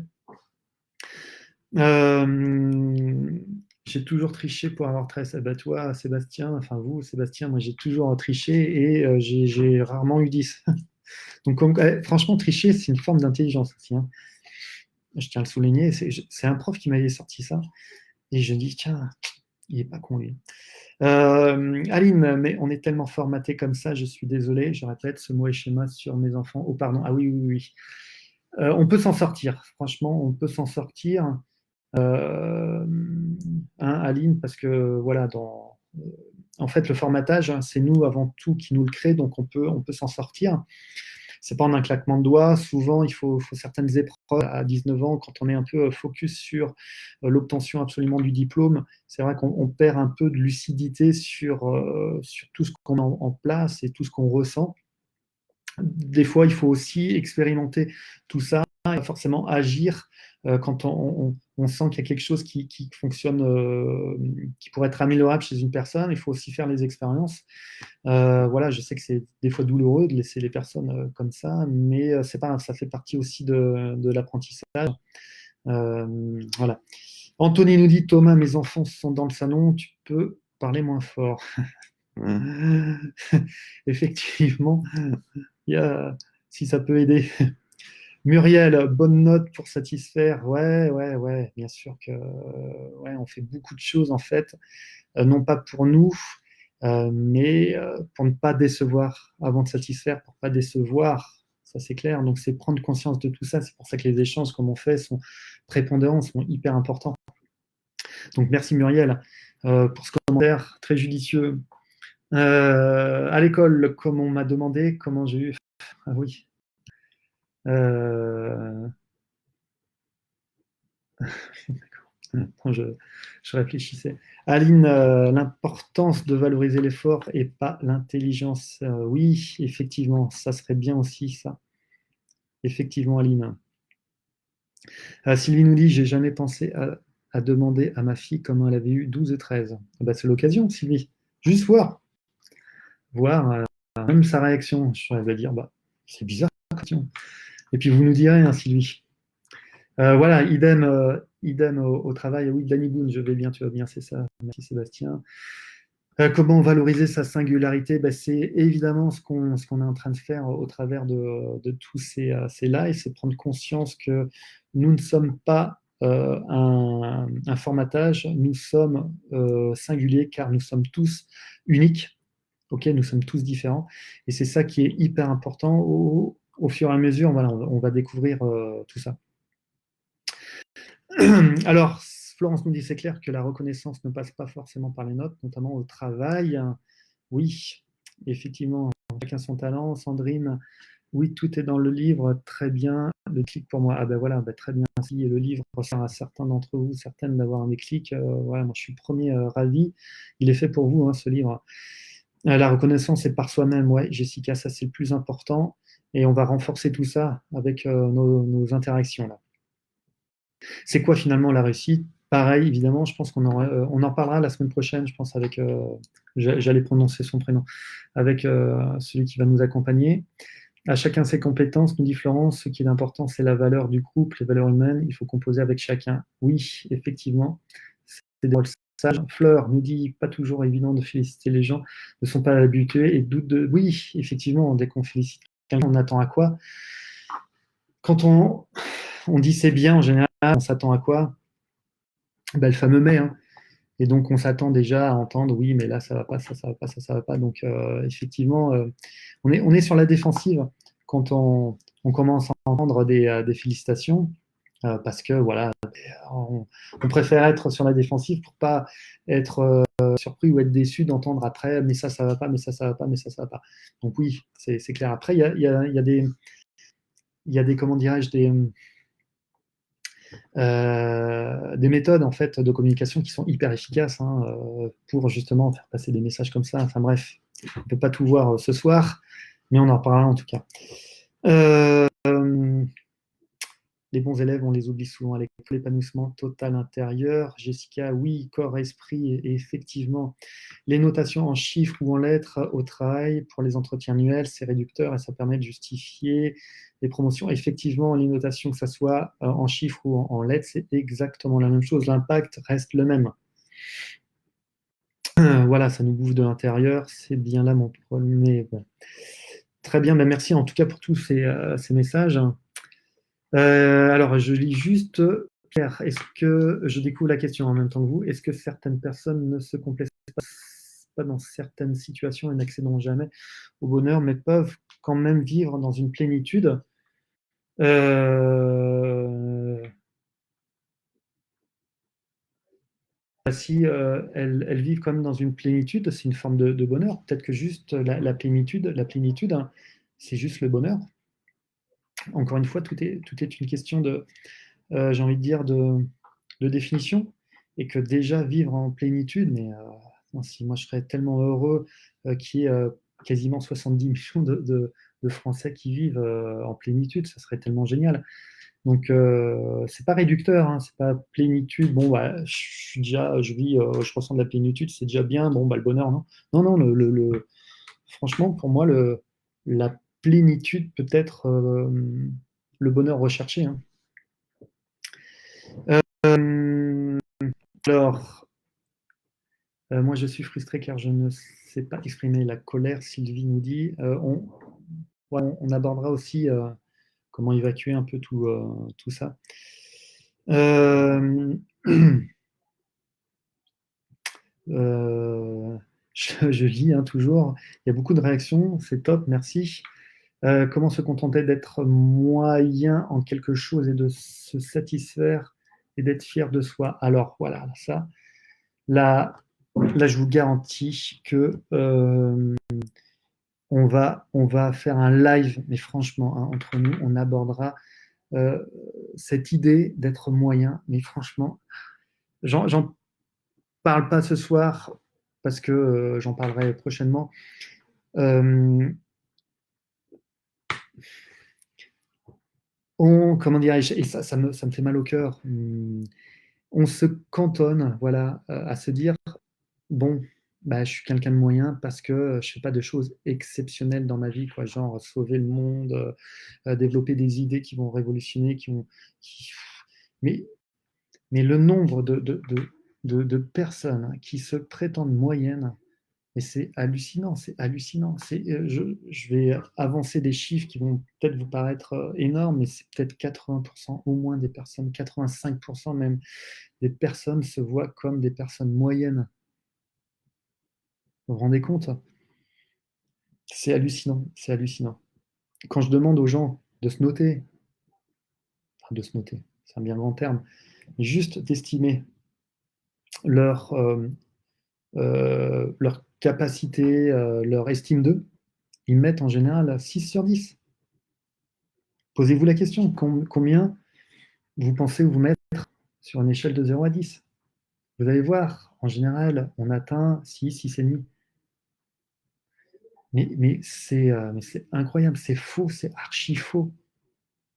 J'ai toujours triché pour avoir 13. Eh ben, toi, Sébastien, enfin vous, Sébastien, moi j'ai toujours triché et j'ai rarement eu 10. Donc, franchement, tricher, c'est une forme d'intelligence aussi, hein. Je tiens à le souligner. C'est un prof qui m'avait sorti ça. Et je dis, tiens, il n'est pas con, lui. Aline, mais on est tellement formaté comme ça, je suis désolé, je répète, ce mot et schéma sur mes enfants. Oh, pardon, ah oui, oui, oui. On peut s'en sortir, franchement, on peut s'en sortir. Hein, Aline, parce que voilà, en fait, le formatage, hein, c'est nous avant tout qui nous le crée, donc on peut s'en sortir. C'est pas en un claquement de doigts. Souvent, il faut certaines épreuves à 19 ans, quand on est un peu focus sur l'obtention absolument du diplôme. C'est vrai qu'on perd un peu de lucidité sur tout ce qu'on met en place et tout ce qu'on ressent. Des fois, il faut aussi expérimenter tout ça et forcément agir quand on sent qu'il y a quelque chose qui fonctionne, qui pourrait être améliorable chez une personne. Il faut aussi faire les expériences. Voilà, je sais que c'est des fois douloureux de laisser les personnes comme ça, mais c'est pas, ça fait partie aussi de l'apprentissage. Voilà. Anthony nous dit, Thomas, mes enfants sont dans le salon, tu peux parler moins fort. Effectivement, il y a, si ça peut aider. Muriel, bonne note pour satisfaire. Ouais, ouais, ouais, bien sûr que ouais, on fait beaucoup de choses en fait, non pas pour nous, mais pour ne pas décevoir avant de satisfaire, pour ne pas décevoir, ça c'est clair. Donc c'est prendre conscience de tout ça. C'est pour ça que les échanges, comme on fait, sont prépondérants, sont hyper importants. Donc merci Muriel pour ce commentaire très judicieux. À l'école, comme on m'a demandé, comment j'ai eu. Ah oui. Euh, je réfléchissais. Aline, l'importance de valoriser l'effort et pas l'intelligence. Oui, effectivement, ça serait bien aussi, ça. Effectivement, Aline. Sylvie nous dit, j'ai jamais pensé à demander à ma fille comment elle avait eu 12 et 13. Ah bah, c'est l'occasion, Sylvie. Juste voir. Voir même sa réaction. Elle va dire, bah, c'est bizarre, cette question. Et puis vous nous direz, hein, Sylvie. Voilà, idem au travail. Oui, Danny Boone, je vais bien, tu vas bien, c'est ça. Merci Sébastien. Comment valoriser sa singularité? Ben, c'est évidemment ce qu'on est en train de faire au travers de tous ces lives, c'est prendre conscience que nous ne sommes pas un formatage, nous sommes singuliers car nous sommes tous uniques, ok, nous sommes tous différents, et c'est ça qui est hyper important. Au fur et à mesure, voilà, on va découvrir tout ça. Alors, Florence nous dit, c'est clair que la reconnaissance ne passe pas forcément par les notes, notamment au travail. Oui, effectivement, chacun son talent. Sandrine, oui, tout est dans le livre, très bien. Le clic pour moi, ah ben voilà, ben très bien. Si le livre sert à certains d'entre vous, certaines d'avoir un déclic, voilà, moi je suis le premier ravi. Il est fait pour vous, hein, ce livre. La reconnaissance est par soi-même, ouais, Jessica, ça c'est le plus important. Et on va renforcer tout ça avec nos interactions là. C'est quoi finalement la réussite? Pareil, évidemment, je pense on en parlera la semaine prochaine, je pense, avec, j'allais prononcer son prénom, avec celui qui va nous accompagner. À chacun ses compétences, nous dit Florence, ce qui est important, c'est la valeur du couple, les valeurs humaines, il faut composer avec chacun. Oui, effectivement, c'est des rôles sages. Fleur nous dit, pas toujours évident de féliciter les gens, ne sont pas habitués et doutent de... Oui, effectivement, dès qu'on félicite quelqu'un, on attend à quoi? Quand on dit c'est bien, en général, on s'attend à quoi? Ben, le fameux mais, hein. Et donc, on s'attend déjà à entendre, oui, mais là, ça va pas, ça va pas, ça va pas. Donc, effectivement, on est sur la défensive quand on commence à entendre des félicitations, parce que, voilà, on préfère être sur la défensive pour pas être surpris ou être déçu d'entendre après, mais ça va pas, mais ça va pas, mais ça va pas. Donc, oui, c'est clair. Après, il y a des, comment dirais-je, des méthodes en fait de communication qui sont hyper efficaces, hein, pour justement faire passer des messages comme ça. Enfin bref, on ne peut pas tout voir ce soir, mais on en reparlera en tout cas. les bons élèves, on les oublie souvent à l'école. L'épanouissement total intérieur. Jessica, oui, corps, esprit, et effectivement, les notations en chiffres ou en lettres au travail pour les entretiens annuels, c'est réducteur et ça permet de justifier les promotions. Effectivement, les notations, que ce soit en chiffres ou en lettres, c'est exactement la même chose. L'impact reste le même. Voilà, ça nous bouffe de l'intérieur. C'est bien là mon premier. Bon. Très bien, ben merci en tout cas pour tous ces messages. Alors, je lis juste, Pierre, est-ce que je découvre la question en même temps que vous? Est-ce que certaines personnes ne se complaisent pas dans certaines situations et n'accéderont jamais au bonheur, mais peuvent quand même vivre dans une plénitude? Euh, Si elles vivent quand même dans une plénitude, c'est une forme de bonheur. Peut-être que juste la plénitude, hein, c'est juste le bonheur. Encore une fois, tout est une question de, j'ai envie de dire, de définition. Et que déjà vivre en plénitude, mais si moi je serais tellement heureux qu'il y ait quasiment 70 millions de Français qui vivent en plénitude, ça serait tellement génial. Donc, c'est pas réducteur, hein, c'est pas plénitude. Bon, bah, je ressens de la plénitude, c'est déjà bien. Bon, bah, le bonheur, non. Non, non, franchement, pour moi, la plénitude peut être le bonheur recherché, hein. Euh, alors, moi, je suis frustré car je ne sais pas exprimer la colère. Sylvie nous dit. Ouais, on abordera aussi comment évacuer un peu tout ça. Euh, je lis hein, toujours. Il y a beaucoup de réactions, c'est top, merci. Comment se contenter d'être moyen en quelque chose et de se satisfaire et d'être fier de soi. Alors voilà, ça, là je vous garantis que on va faire un live, mais franchement, hein, entre nous, on abordera euh, cette idée d'être moyen. Mais franchement, j'en parle pas ce soir parce que j'en parlerai prochainement. Euh, comment dirais-je, et ça me fait mal au cœur. On se cantonne, voilà, à se dire, bon, bah, je suis quelqu'un de moyen parce que je fais pas de choses exceptionnelles dans ma vie, quoi, genre sauver le monde, développer des idées qui vont révolutionner, qui- mais, mais le nombre de personnes qui se prétendent moyennes, et c'est hallucinant, c'est hallucinant. Je vais avancer des chiffres qui vont peut-être vous paraître énormes, mais c'est peut-être 80% au moins des personnes, 85% même des personnes se voient comme des personnes moyennes. Vous vous rendez compte? C'est hallucinant, c'est hallucinant. Quand je demande aux gens de se noter, enfin de se noter, c'est un bien grand terme, mais juste d'estimer leur, leur capacité, leur estime d'eux, ils mettent en général 6 sur 10. Posez-vous la question, combien vous pensez vous mettre sur une échelle de 0 à 10? Vous allez voir, en général, on atteint 6, 6,5. Mais c'est incroyable, c'est faux, c'est archi faux.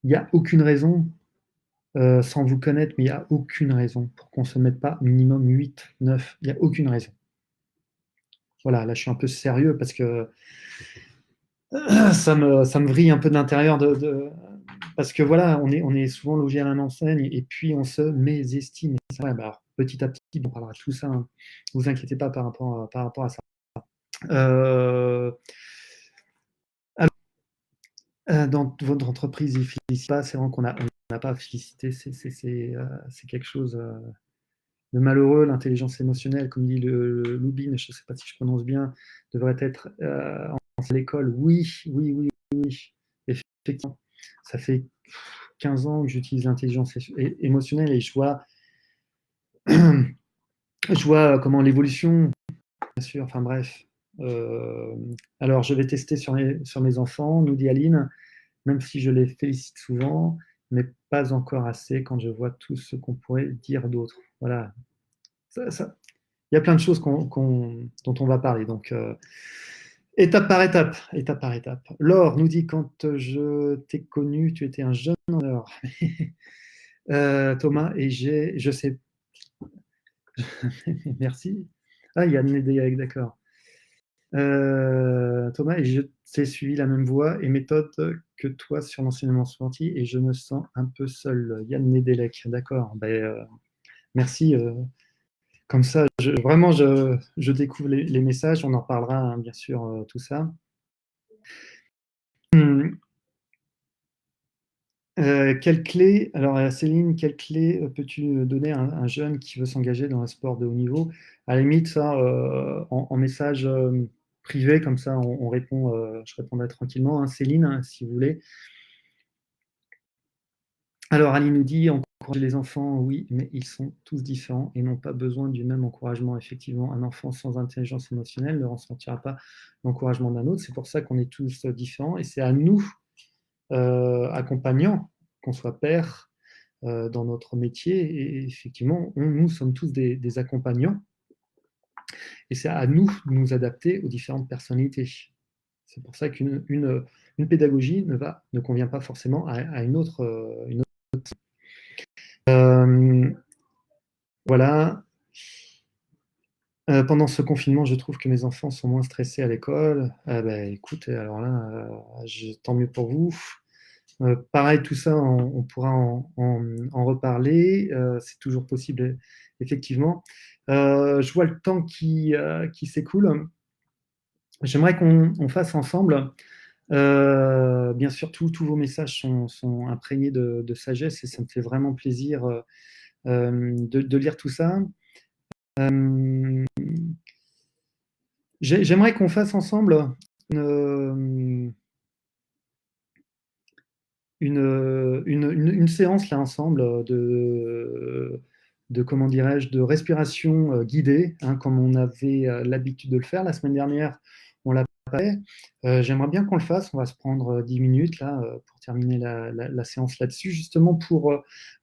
Il n'y a aucune raison, sans vous connaître, mais il n'y a aucune raison pour qu'on ne se mette pas minimum 8, 9. Il n'y a aucune raison. Voilà, là je suis un peu sérieux parce que ça me vrille un peu de l'intérieur parce que voilà, on est souvent logé à la même enseigne et puis on se mésestime. C'est vrai, bah alors, petit à petit, on parlera de tout ça. Hein. Ne vous inquiétez pas par rapport à ça. Euh, alors, dans votre entreprise, il ne félicite pas. C'est vrai qu'on n'a pas à féliciter. C'est quelque chose de malheureux. L'intelligence émotionnelle, comme dit le Lubin, je ne sais pas si je prononce bien, devrait être à l'école. Oui, oui, oui, oui. Effectivement, ça fait 15 ans que j'utilise l'intelligence émotionnelle et je vois comment l'évolution, bien sûr, enfin bref. Euh, alors, je vais tester sur mes enfants, nous dit Aline, même si je les félicite souvent, mais pas encore assez quand je vois tout ce qu'on pourrait dire d'autre. Voilà. Il y a plein de choses dont on va parler. Donc, Étape par étape, étape par étape. Laure nous dit, quand je t'ai connu, tu étais un jeune honneur. Thomas, et je sais, merci. Ah, il y a Nédéac, d'accord. Thomas, et je t'ai suivi la même voie et méthode que toi sur l'enseignement sportif et je me sens un peu seul. Yann Nedelec, d'accord. Ben, merci. Comme ça, vraiment, je découvre les messages. On en reparlera, hein, bien sûr, tout ça. Hum, quelle clé, alors Céline, quelle clé peux-tu donner à un jeune qui veut s'engager dans un sport de haut niveau? À la limite, ça, en message privé, comme ça, on répond, je répondrai tranquillement, hein, Céline, hein, si vous voulez. Alors, Ali nous dit, encourager les enfants, oui, mais ils sont tous différents et n'ont pas besoin du même encouragement. Effectivement, un enfant sans intelligence émotionnelle ne ressentira pas l'encouragement d'un autre. C'est pour ça qu'on est tous différents et c'est à nous, accompagnants, qu'on soit père, dans notre métier. Et effectivement, nous sommes tous des accompagnants et c'est à nous de nous adapter aux différentes personnalités. C'est pour ça qu'une pédagogie ne convient pas forcément à une autre. Euh, voilà. Pendant ce confinement, je trouve que mes enfants sont moins stressés à l'école. Ah bah, écoute, alors là, tant mieux pour vous. Pareil, tout ça, on pourra en reparler. C'est toujours possible, effectivement. Je vois le temps qui s'écoule. J'aimerais qu'on fasse ensemble. Bien sûr, tous vos messages sont imprégnés de sagesse et ça me fait vraiment plaisir de lire tout ça. Euh, J'aimerais qu'on fasse ensemble une, une séance là ensemble de comment dirais-je, de respiration guidée, hein, comme on avait l'habitude de le faire la semaine dernière. On l'a pas fait. J'aimerais bien qu'on le fasse. On va se prendre 10 minutes là pour terminer la séance là-dessus, justement pour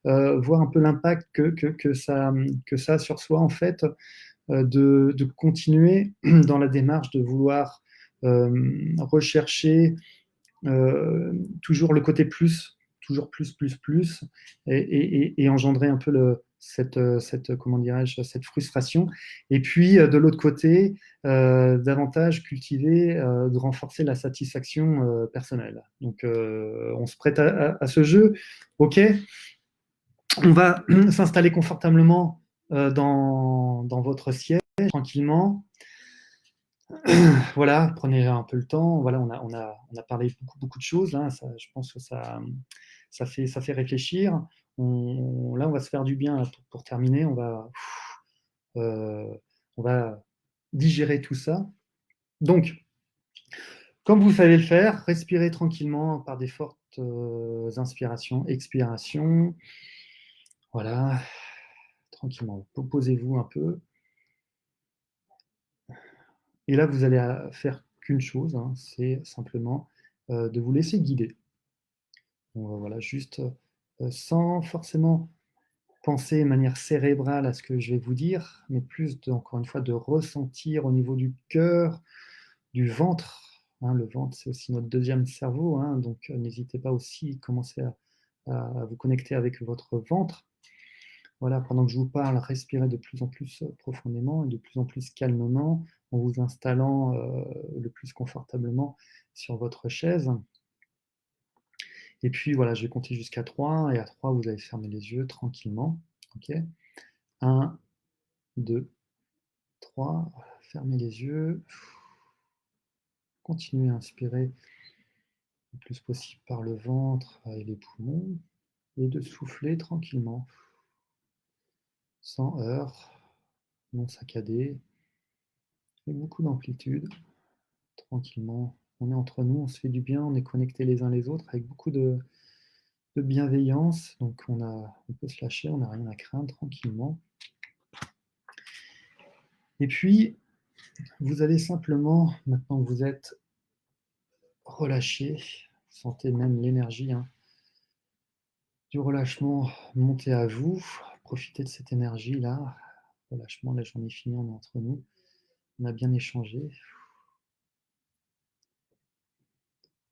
voir un peu l'impact que ça a sur soi en fait, de continuer dans la démarche de vouloir rechercher toujours le côté plus, toujours plus, et engendrer un peu comment dirais-je, cette frustration. Et puis, de l'autre côté, davantage cultiver, de renforcer la satisfaction personnelle. Donc, on se prête à ce jeu. OK, on va s'installer confortablement dans votre siège, tranquillement. Voilà, prenez un peu le temps. Voilà, on a parlé beaucoup de choses. Hein. Ça, je pense que ça fait réfléchir. Là, on va se faire du bien pour terminer. Euh, on va digérer tout ça. Donc, comme vous savez le faire, respirez tranquillement par des fortes inspirations, expirations. Voilà, tranquillement. Posez-vous un peu. Et là, vous allez faire qu'une chose, hein, c'est simplement de vous laisser guider. Donc, voilà, juste sans forcément penser de manière cérébrale à ce que je vais vous dire, mais plus, encore une fois, de ressentir au niveau du cœur, du ventre. Hein, le ventre, c'est aussi notre deuxième cerveau, hein, donc n'hésitez pas aussi à commencer à vous connecter avec votre ventre. Voilà, pendant que je vous parle, respirez de plus en plus profondément et de plus en plus calmement en vous installant le plus confortablement sur votre chaise. Et puis voilà, je vais compter jusqu'à 3 et à 3, vous allez fermer les yeux tranquillement. Ok, 1, 2, 3, fermez les yeux. Continuez à inspirer le plus possible par le ventre et les poumons et de souffler tranquillement, sans heurts, non saccadé, avec beaucoup d'amplitude. Tranquillement. On est entre nous, on se fait du bien, on est connectés les uns les autres avec beaucoup de bienveillance. Donc on peut se lâcher, on n'a rien à craindre tranquillement. Et puis, vous allez simplement, maintenant que vous êtes relâché, sentez même l'énergie, hein, du relâchement monter à vous. Profitez de cette énergie-là. Relâchement, la journée finie, on est entre nous. On a bien échangé.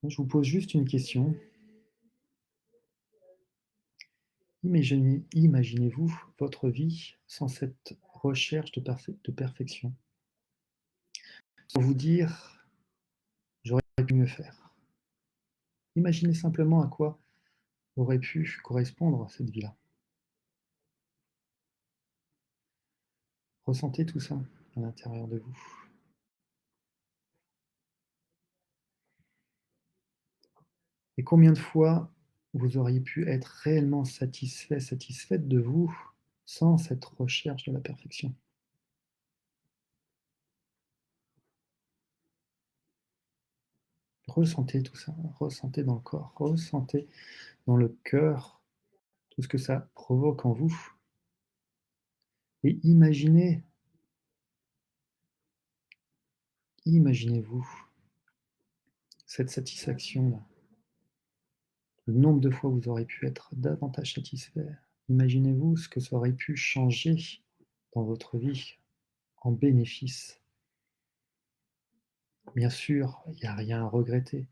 Je vous pose juste une question. Imaginez-vous votre vie sans cette recherche de perfection. Sans vous dire, j'aurais pu mieux faire. Imaginez simplement à quoi aurait pu correspondre cette vie-là. Ressentez tout ça à l'intérieur de vous. Et combien de fois vous auriez pu être réellement satisfait, satisfaite de vous sans cette recherche de la perfection? Ressentez tout ça, ressentez dans le corps, ressentez dans le cœur tout ce que ça provoque en vous. Et imaginez-vous cette satisfaction-là. Le nombre de fois où vous aurez pu être davantage satisfait. Imaginez-vous ce que ça aurait pu changer dans votre vie en bénéfice. Bien sûr, il n'y a rien à regretter.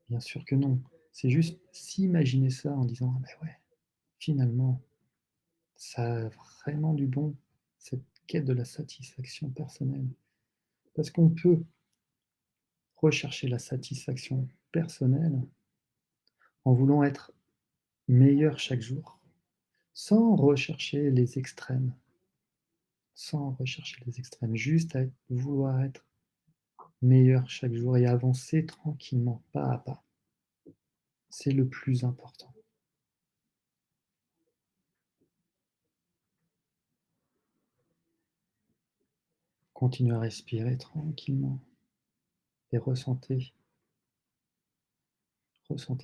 Bien sûr que non. C'est juste s'imaginer ça en disant ah ben ouais, finalement, ça a vraiment du bon, cette quête de la satisfaction personnelle. Parce qu'on peut rechercher la satisfaction personnelle en voulant être meilleur chaque jour, sans rechercher les extrêmes, juste à vouloir être meilleur chaque jour et avancer tranquillement, pas à pas. C'est le plus important. Continuez à respirer tranquillement et ressentez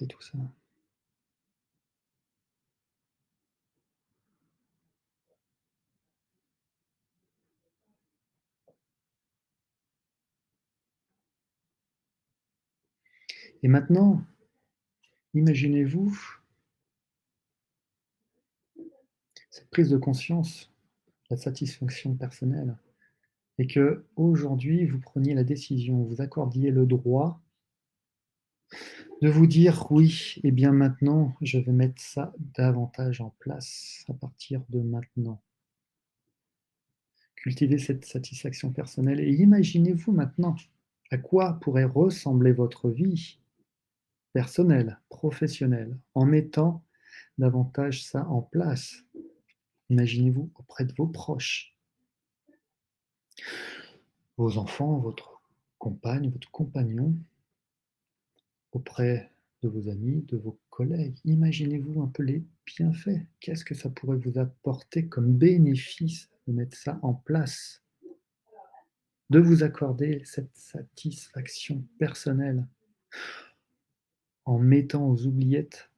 tout ça. Et maintenant, imaginez-vous cette prise de conscience, la satisfaction personnelle, et que aujourd'hui vous preniez la décision, vous accordiez le droit de vous dire oui, et bien maintenant je vais mettre ça davantage en place à partir de maintenant. Cultivez cette satisfaction personnelle et imaginez-vous maintenant à quoi pourrait ressembler votre vie personnelle, professionnelle, en mettant davantage ça en place. Imaginez-vous auprès de vos proches, vos enfants, votre compagne, votre compagnon, auprès de vos amis, de vos collègues. Imaginez-vous un peu les bienfaits. Qu'est-ce que ça pourrait vous apporter comme bénéfice de mettre ça en place, de vous accorder cette satisfaction personnelle en mettant aux oubliettes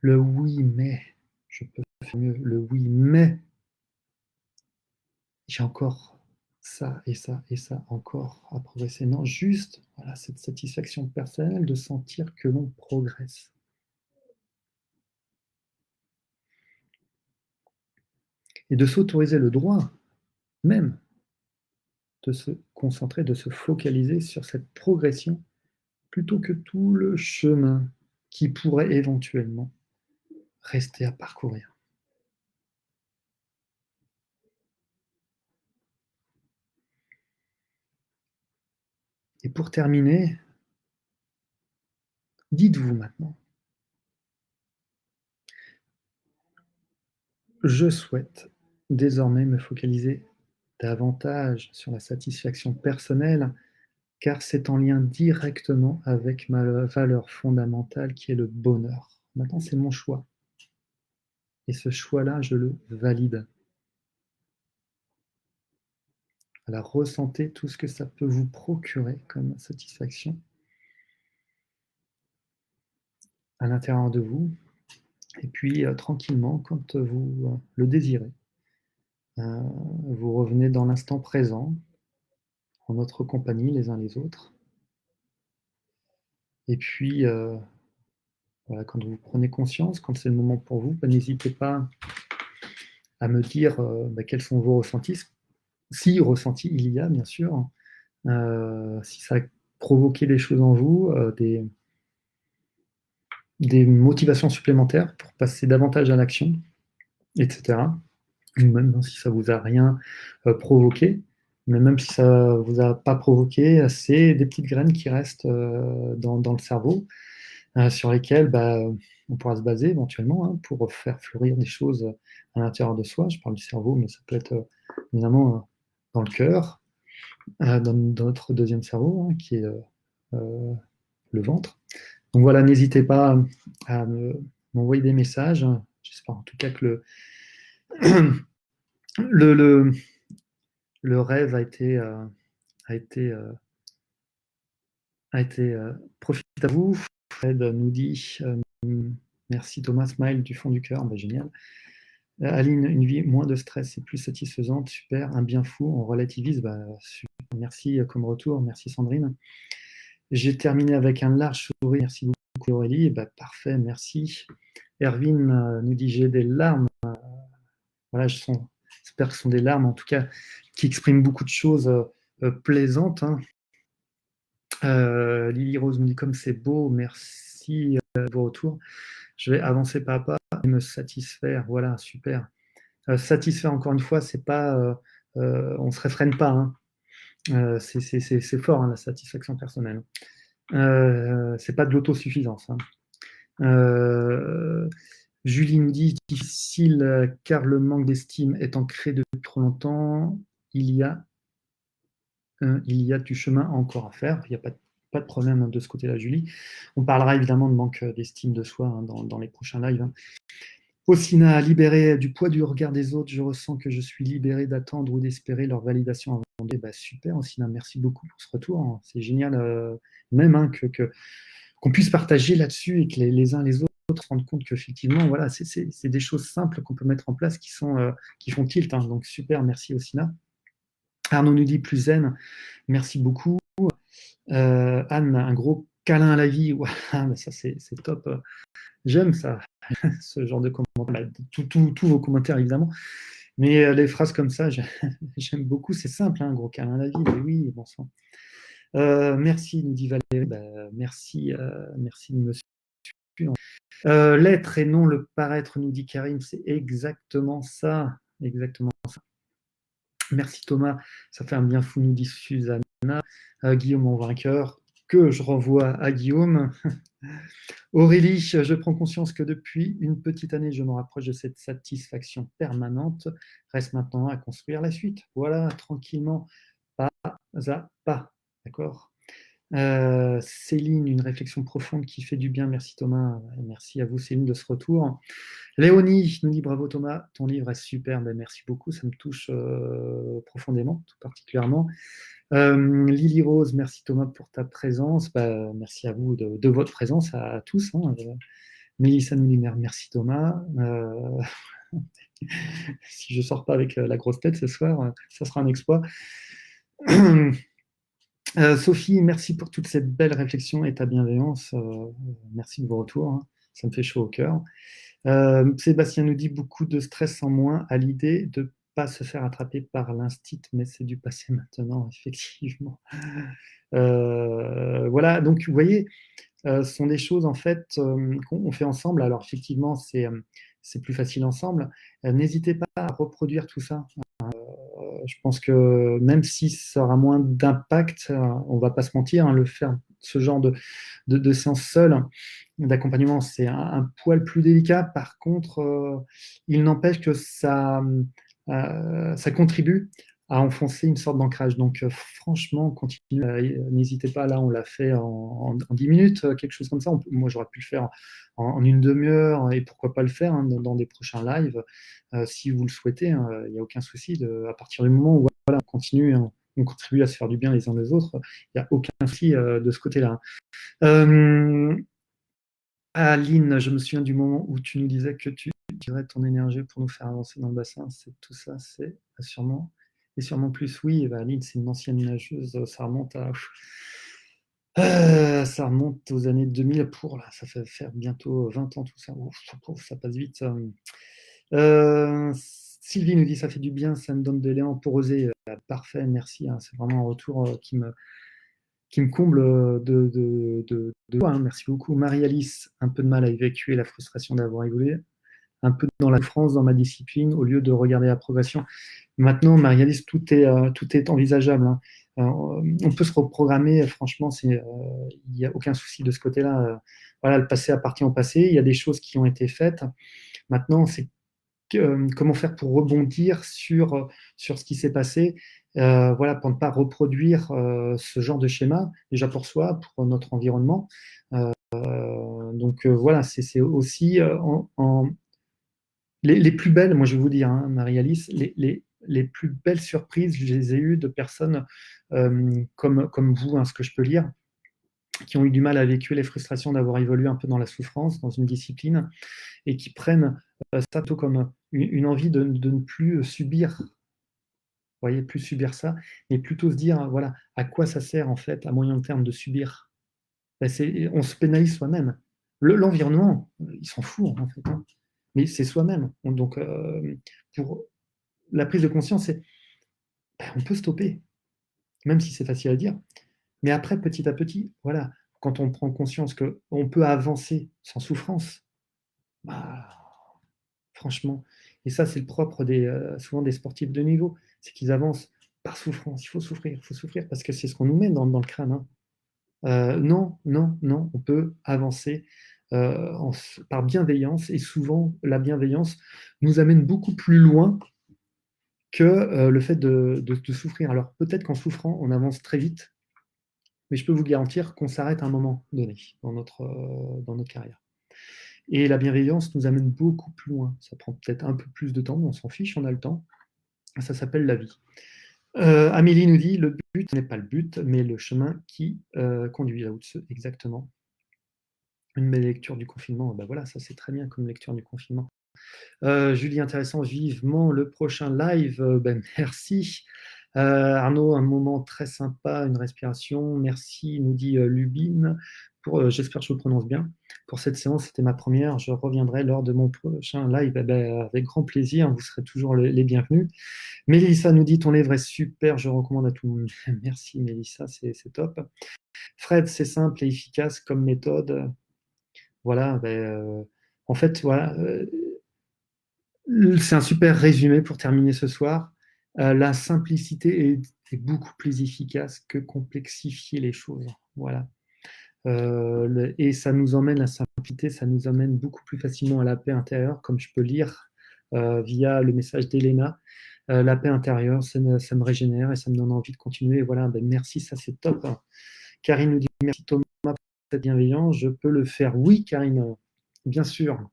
le oui mais, je peux faire mieux, le oui mais j'ai encore ça et ça et ça encore à progresser. Non, juste voilà, cette satisfaction personnelle de sentir que l'on progresse. Et de s'autoriser le droit même de se concentrer, de se focaliser sur cette progression plutôt que tout le chemin qui pourrait éventuellement rester à parcourir. Et pour terminer, dites-vous maintenant, je souhaite désormais me focaliser davantage sur la satisfaction personnelle, car c'est en lien directement avec ma valeur fondamentale qui est le bonheur. Maintenant, c'est mon choix. Et ce choix-là, je le valide. Alors, ressentez tout ce que ça peut vous procurer comme satisfaction à l'intérieur de vous. Et puis, tranquillement, quand vous le désirez, vous revenez dans l'instant présent, en notre compagnie les uns les autres. Et puis, voilà, quand vous prenez conscience, quand c'est le moment pour vous, bah, n'hésitez pas à me dire bah, quels sont vos ressentis. Si ressentis il y a, bien sûr, si ça provoquer des choses en vous, des motivations supplémentaires pour passer davantage à l'action, etc. Ou même si ça vous a rien provoqué, mais même si ça vous a pas provoqué, c'est des petites graines qui restent dans le cerveau, sur lesquelles on pourra se baser éventuellement hein, pour faire fleurir des choses à l'intérieur de soi. Je parle du cerveau, mais ça peut être évidemment dans le cœur, dans notre deuxième cerveau, hein, qui est le ventre. Donc voilà, n'hésitez pas à m'envoyer des messages. J'espère en tout cas que le, le, le rêve a été, profite à vous. Fred nous dit merci Thomas, smile du fond du cœur, génial. Aline, une vie moins de stress et plus satisfaisante, super, un bien fou, on relativise, super. Merci comme retour, merci Sandrine. J'ai terminé avec un large sourire, merci beaucoup Aurélie, parfait, merci. Erwin nous dit j'ai des larmes, voilà, j'espère que ce sont des larmes en tout cas qui expriment beaucoup de choses plaisantes. Hein. Lily Rose nous dit comme c'est beau, merci de vos retours. Je vais avancer pas à pas et me satisfaire. Voilà, super. Satisfaire encore une fois, c'est pas, on se réfrène pas. Hein. C'est fort hein, la satisfaction personnelle. C'est pas de l'autosuffisance. Hein. Julie nous dit difficile car le manque d'estime est ancré depuis trop longtemps. Il y a du chemin encore à faire. Il n'y a pas de problème de ce côté-là, Julie. On parlera évidemment de manque d'estime de soi hein, dans les prochains lives. Hein. Osina, libéré du poids du regard des autres, je ressens que je suis libéré d'attendre ou d'espérer leur validation avant de... super, Osina, merci beaucoup pour ce retour. Hein. C'est génial, même hein, qu'on puisse partager là-dessus et que les uns les autres se rendent compte qu'effectivement, voilà, c'est des choses simples qu'on peut mettre en place qui font tilt. Hein. Donc super, merci Osina. Arnaud nous dit plus zen, merci beaucoup. Anne, un gros câlin à la vie, ouais, ça c'est top. J'aime ça, ce genre de commentaires. Tous vos commentaires évidemment, mais les phrases comme ça, j'aime beaucoup. C'est simple, hein, un gros câlin à la vie. Mais oui, bon sang. Merci, nous dit Valérie. Merci de me suivre. L'être et non le paraître, nous dit Karim. C'est exactement ça. Exactement ça. Merci Thomas, ça fait un bien fou, nous dit Susanna. Guillaume, mon vainqueur, que je renvoie à Guillaume. Aurélie, je prends conscience que depuis une petite année, je me rapproche de cette satisfaction permanente. Reste maintenant à construire la suite. Voilà, tranquillement, pas à pas. D'accord. Céline, une réflexion profonde qui fait du bien. Merci Thomas. Merci à vous Céline de ce retour. Léonie nous dit bravo Thomas, ton livre est super. Merci beaucoup, ça me touche profondément, tout particulièrement. Lily Rose, merci Thomas pour ta présence. Merci à vous de votre présence, à tous. Hein. Mélissa nous dit merci Thomas. Si je ne sors pas avec la grosse tête ce soir, ça sera un exploit. Sophie, merci pour toutes ces belles réflexions et ta bienveillance. Merci de vos retours. Hein. Ça me fait chaud au cœur. Sébastien nous dit beaucoup de stress en moins à l'idée de ne pas se faire attraper par l'instinct, mais c'est du passé maintenant, effectivement. Voilà, donc vous voyez, ce sont des choses en fait qu'on fait ensemble. Alors effectivement, c'est plus facile ensemble. N'hésitez pas à reproduire tout ça. Je pense que même si ça aura moins d'impact, on ne va pas se mentir, hein, le faire, ce genre de séance seule, d'accompagnement, c'est un poil plus délicat. Par contre, il n'empêche que ça contribue à enfoncer une sorte d'ancrage. Donc, franchement, continuez, n'hésitez pas. Là, on l'a fait en 10 minutes, quelque chose comme ça. Moi, j'aurais pu le faire en une demi-heure et pourquoi pas le faire hein, dans des prochains lives si vous le souhaitez. Il hein, n'y a aucun souci. À partir du moment où voilà, on continue, hein, on contribue à se faire du bien les uns les autres, il n'y a aucun souci de ce côté-là. Aline, je me souviens du moment où tu nous disais que tu utiliserais ton énergie pour nous faire avancer dans le bassin. C'est tout ça, c'est sûrement et sûrement plus. Oui, Aline, c'est une ancienne nageuse. Ça remonte ça remonte aux années 2000 pour là. Ça fait faire bientôt 20 ans tout ça. Ouf, ça passe vite. Sylvie nous dit ça fait du bien, ça me donne de l'élan pour oser. Parfait, merci. Hein, c'est vraiment un retour qui me comble de joie, hein. Merci beaucoup. Marie-Alice, un peu de mal à évacuer la frustration d'avoir évolué, un peu dans la souffrance dans ma discipline, au lieu de regarder la progression. Maintenant, Marie-Alice, tout est envisageable, hein. On peut se reprogrammer, franchement, il n'y a aucun souci de ce côté-là. Voilà, le passé appartient au passé, il y a des choses qui ont été faites. Maintenant, c'est comment faire pour rebondir sur ce qui s'est passé, voilà, pour ne pas reproduire ce genre de schéma, déjà pour soi, pour notre environnement. Donc voilà, c'est aussi les plus belles, moi je vais vous dire, hein, Marie-Alice, les plus belles surprises, je les ai eues de personnes comme vous, hein, ce que je peux lire, qui ont eu du mal à vécu les frustrations d'avoir évolué un peu dans la souffrance, dans une discipline, et qui prennent ça plutôt comme une envie de ne plus subir, vous voyez, plus subir ça, mais plutôt se dire, voilà, à quoi ça sert en fait, à moyen terme, de subir. Ben, on se pénalise soi-même. L'environnement, il s'en fout en fait, hein, mais c'est soi-même. Donc, pour la prise de conscience, c'est ben, on peut stopper, même si c'est facile à dire. Mais après, petit à petit, voilà, quand on prend conscience qu'on peut avancer sans souffrance, bah, franchement, et ça, c'est le propre souvent des sportifs de niveau, c'est qu'ils avancent par souffrance. Il faut souffrir parce que c'est ce qu'on nous met dans le crâne, hein. Non, non, non, on peut avancer par bienveillance, et souvent, la bienveillance nous amène beaucoup plus loin que le fait de souffrir. Alors peut-être qu'en souffrant, on avance très vite, mais je peux vous garantir qu'on s'arrête à un moment donné dans notre carrière. Et la bienveillance nous amène beaucoup plus loin. Ça prend peut-être un peu plus de temps, mais on s'en fiche, on a le temps. Ça s'appelle la vie. Amélie nous dit, le but n'est pas le but, mais le chemin qui conduit là-haut. Exactement. Une belle lecture du confinement. Ben voilà, ça c'est très bien comme lecture du confinement. Julie, intéressant, vivement le prochain live. Ben, merci. Arnaud, un moment très sympa, une respiration. Merci, nous dit Lubine. J'espère que je le prononce bien. Pour cette séance, c'était ma première. Je reviendrai lors de mon prochain live. Eh ben, avec grand plaisir. Vous serez toujours les bienvenus. Mélissa nous dit ton livre est super. Je recommande à tout le monde. Merci, Mélissa, c'est top. Fred, c'est simple et efficace comme méthode. Voilà. Ben, en fait, voilà. C'est un super résumé pour terminer ce soir. La simplicité est beaucoup plus efficace que complexifier les choses. Voilà. Et ça nous emmène, la simplicité, ça nous emmène beaucoup plus facilement à la paix intérieure, comme je peux lire via le message d'Elena. La paix intérieure, ça me régénère et ça me donne envie de continuer. Et voilà, ben merci, ça c'est top. Karine nous dit merci Thomas pour cette bienveillance. Je peux le faire. Oui, Karine, bien sûr. En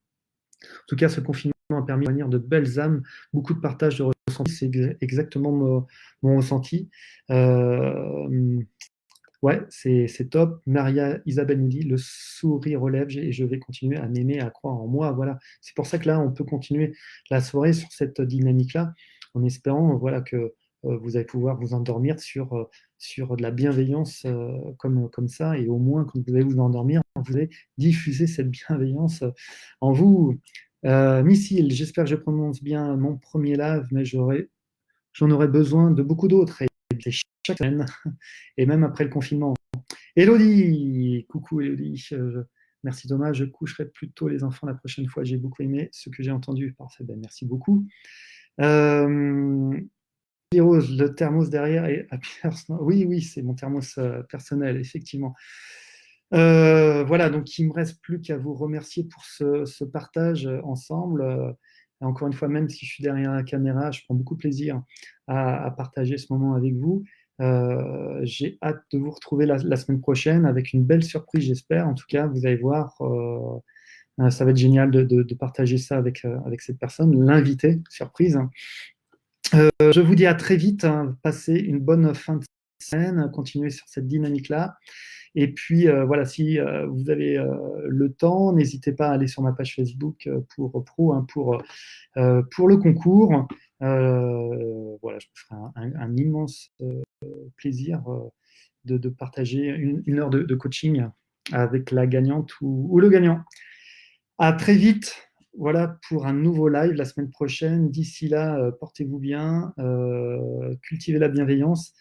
tout cas, ce confinement a permis de réunir de belles âmes, beaucoup de partage de ressentis, c'est exactement mon ressenti. Ouais, c'est top. Maria Isabelle nous dit le sourire relève et je vais continuer à m'aimer, à croire en moi. Voilà. C'est pour ça que là, on peut continuer la soirée sur cette dynamique-là, en espérant voilà, que vous allez pouvoir vous endormir sur de la bienveillance comme ça. Et au moins, quand vous allez vous endormir, vous allez diffuser cette bienveillance en vous. Missile, j'espère que je prononce bien mon premier live, mais j'en aurais besoin de beaucoup d'autres. Et c'est chaque semaine, et même après le confinement. Elodie, coucou Elodie. Merci Thomas, je coucherai plus tôt les enfants la prochaine fois. J'ai beaucoup aimé ce que j'ai entendu. Parfait, ben, merci beaucoup. Rose, le thermos derrière est à Pierre. Oui, oui, c'est mon thermos personnel, effectivement. Voilà, donc il ne me reste plus qu'à vous remercier pour ce partage ensemble. Et encore une fois, même si je suis derrière la caméra, je prends beaucoup de plaisir à partager ce moment avec vous. J'ai hâte de vous retrouver la semaine prochaine avec une belle surprise, j'espère. En tout cas, vous allez voir, ça va être génial de partager ça avec cette personne, l'invité, surprise. Je vous dis à très vite, hein. Passez une bonne fin de semaine, continuez sur cette dynamique-là. Et puis, voilà, si vous avez le temps, n'hésitez pas à aller sur ma page Facebook pour pro, hein, pour le concours. Voilà, je me ferai un immense plaisir de partager une heure de coaching avec la gagnante ou le gagnant. À très vite, voilà, pour un nouveau live la semaine prochaine. D'ici là, portez-vous bien, cultivez la bienveillance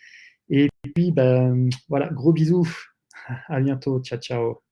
Et puis, ben, voilà, gros bisous. À bientôt. Ciao, ciao.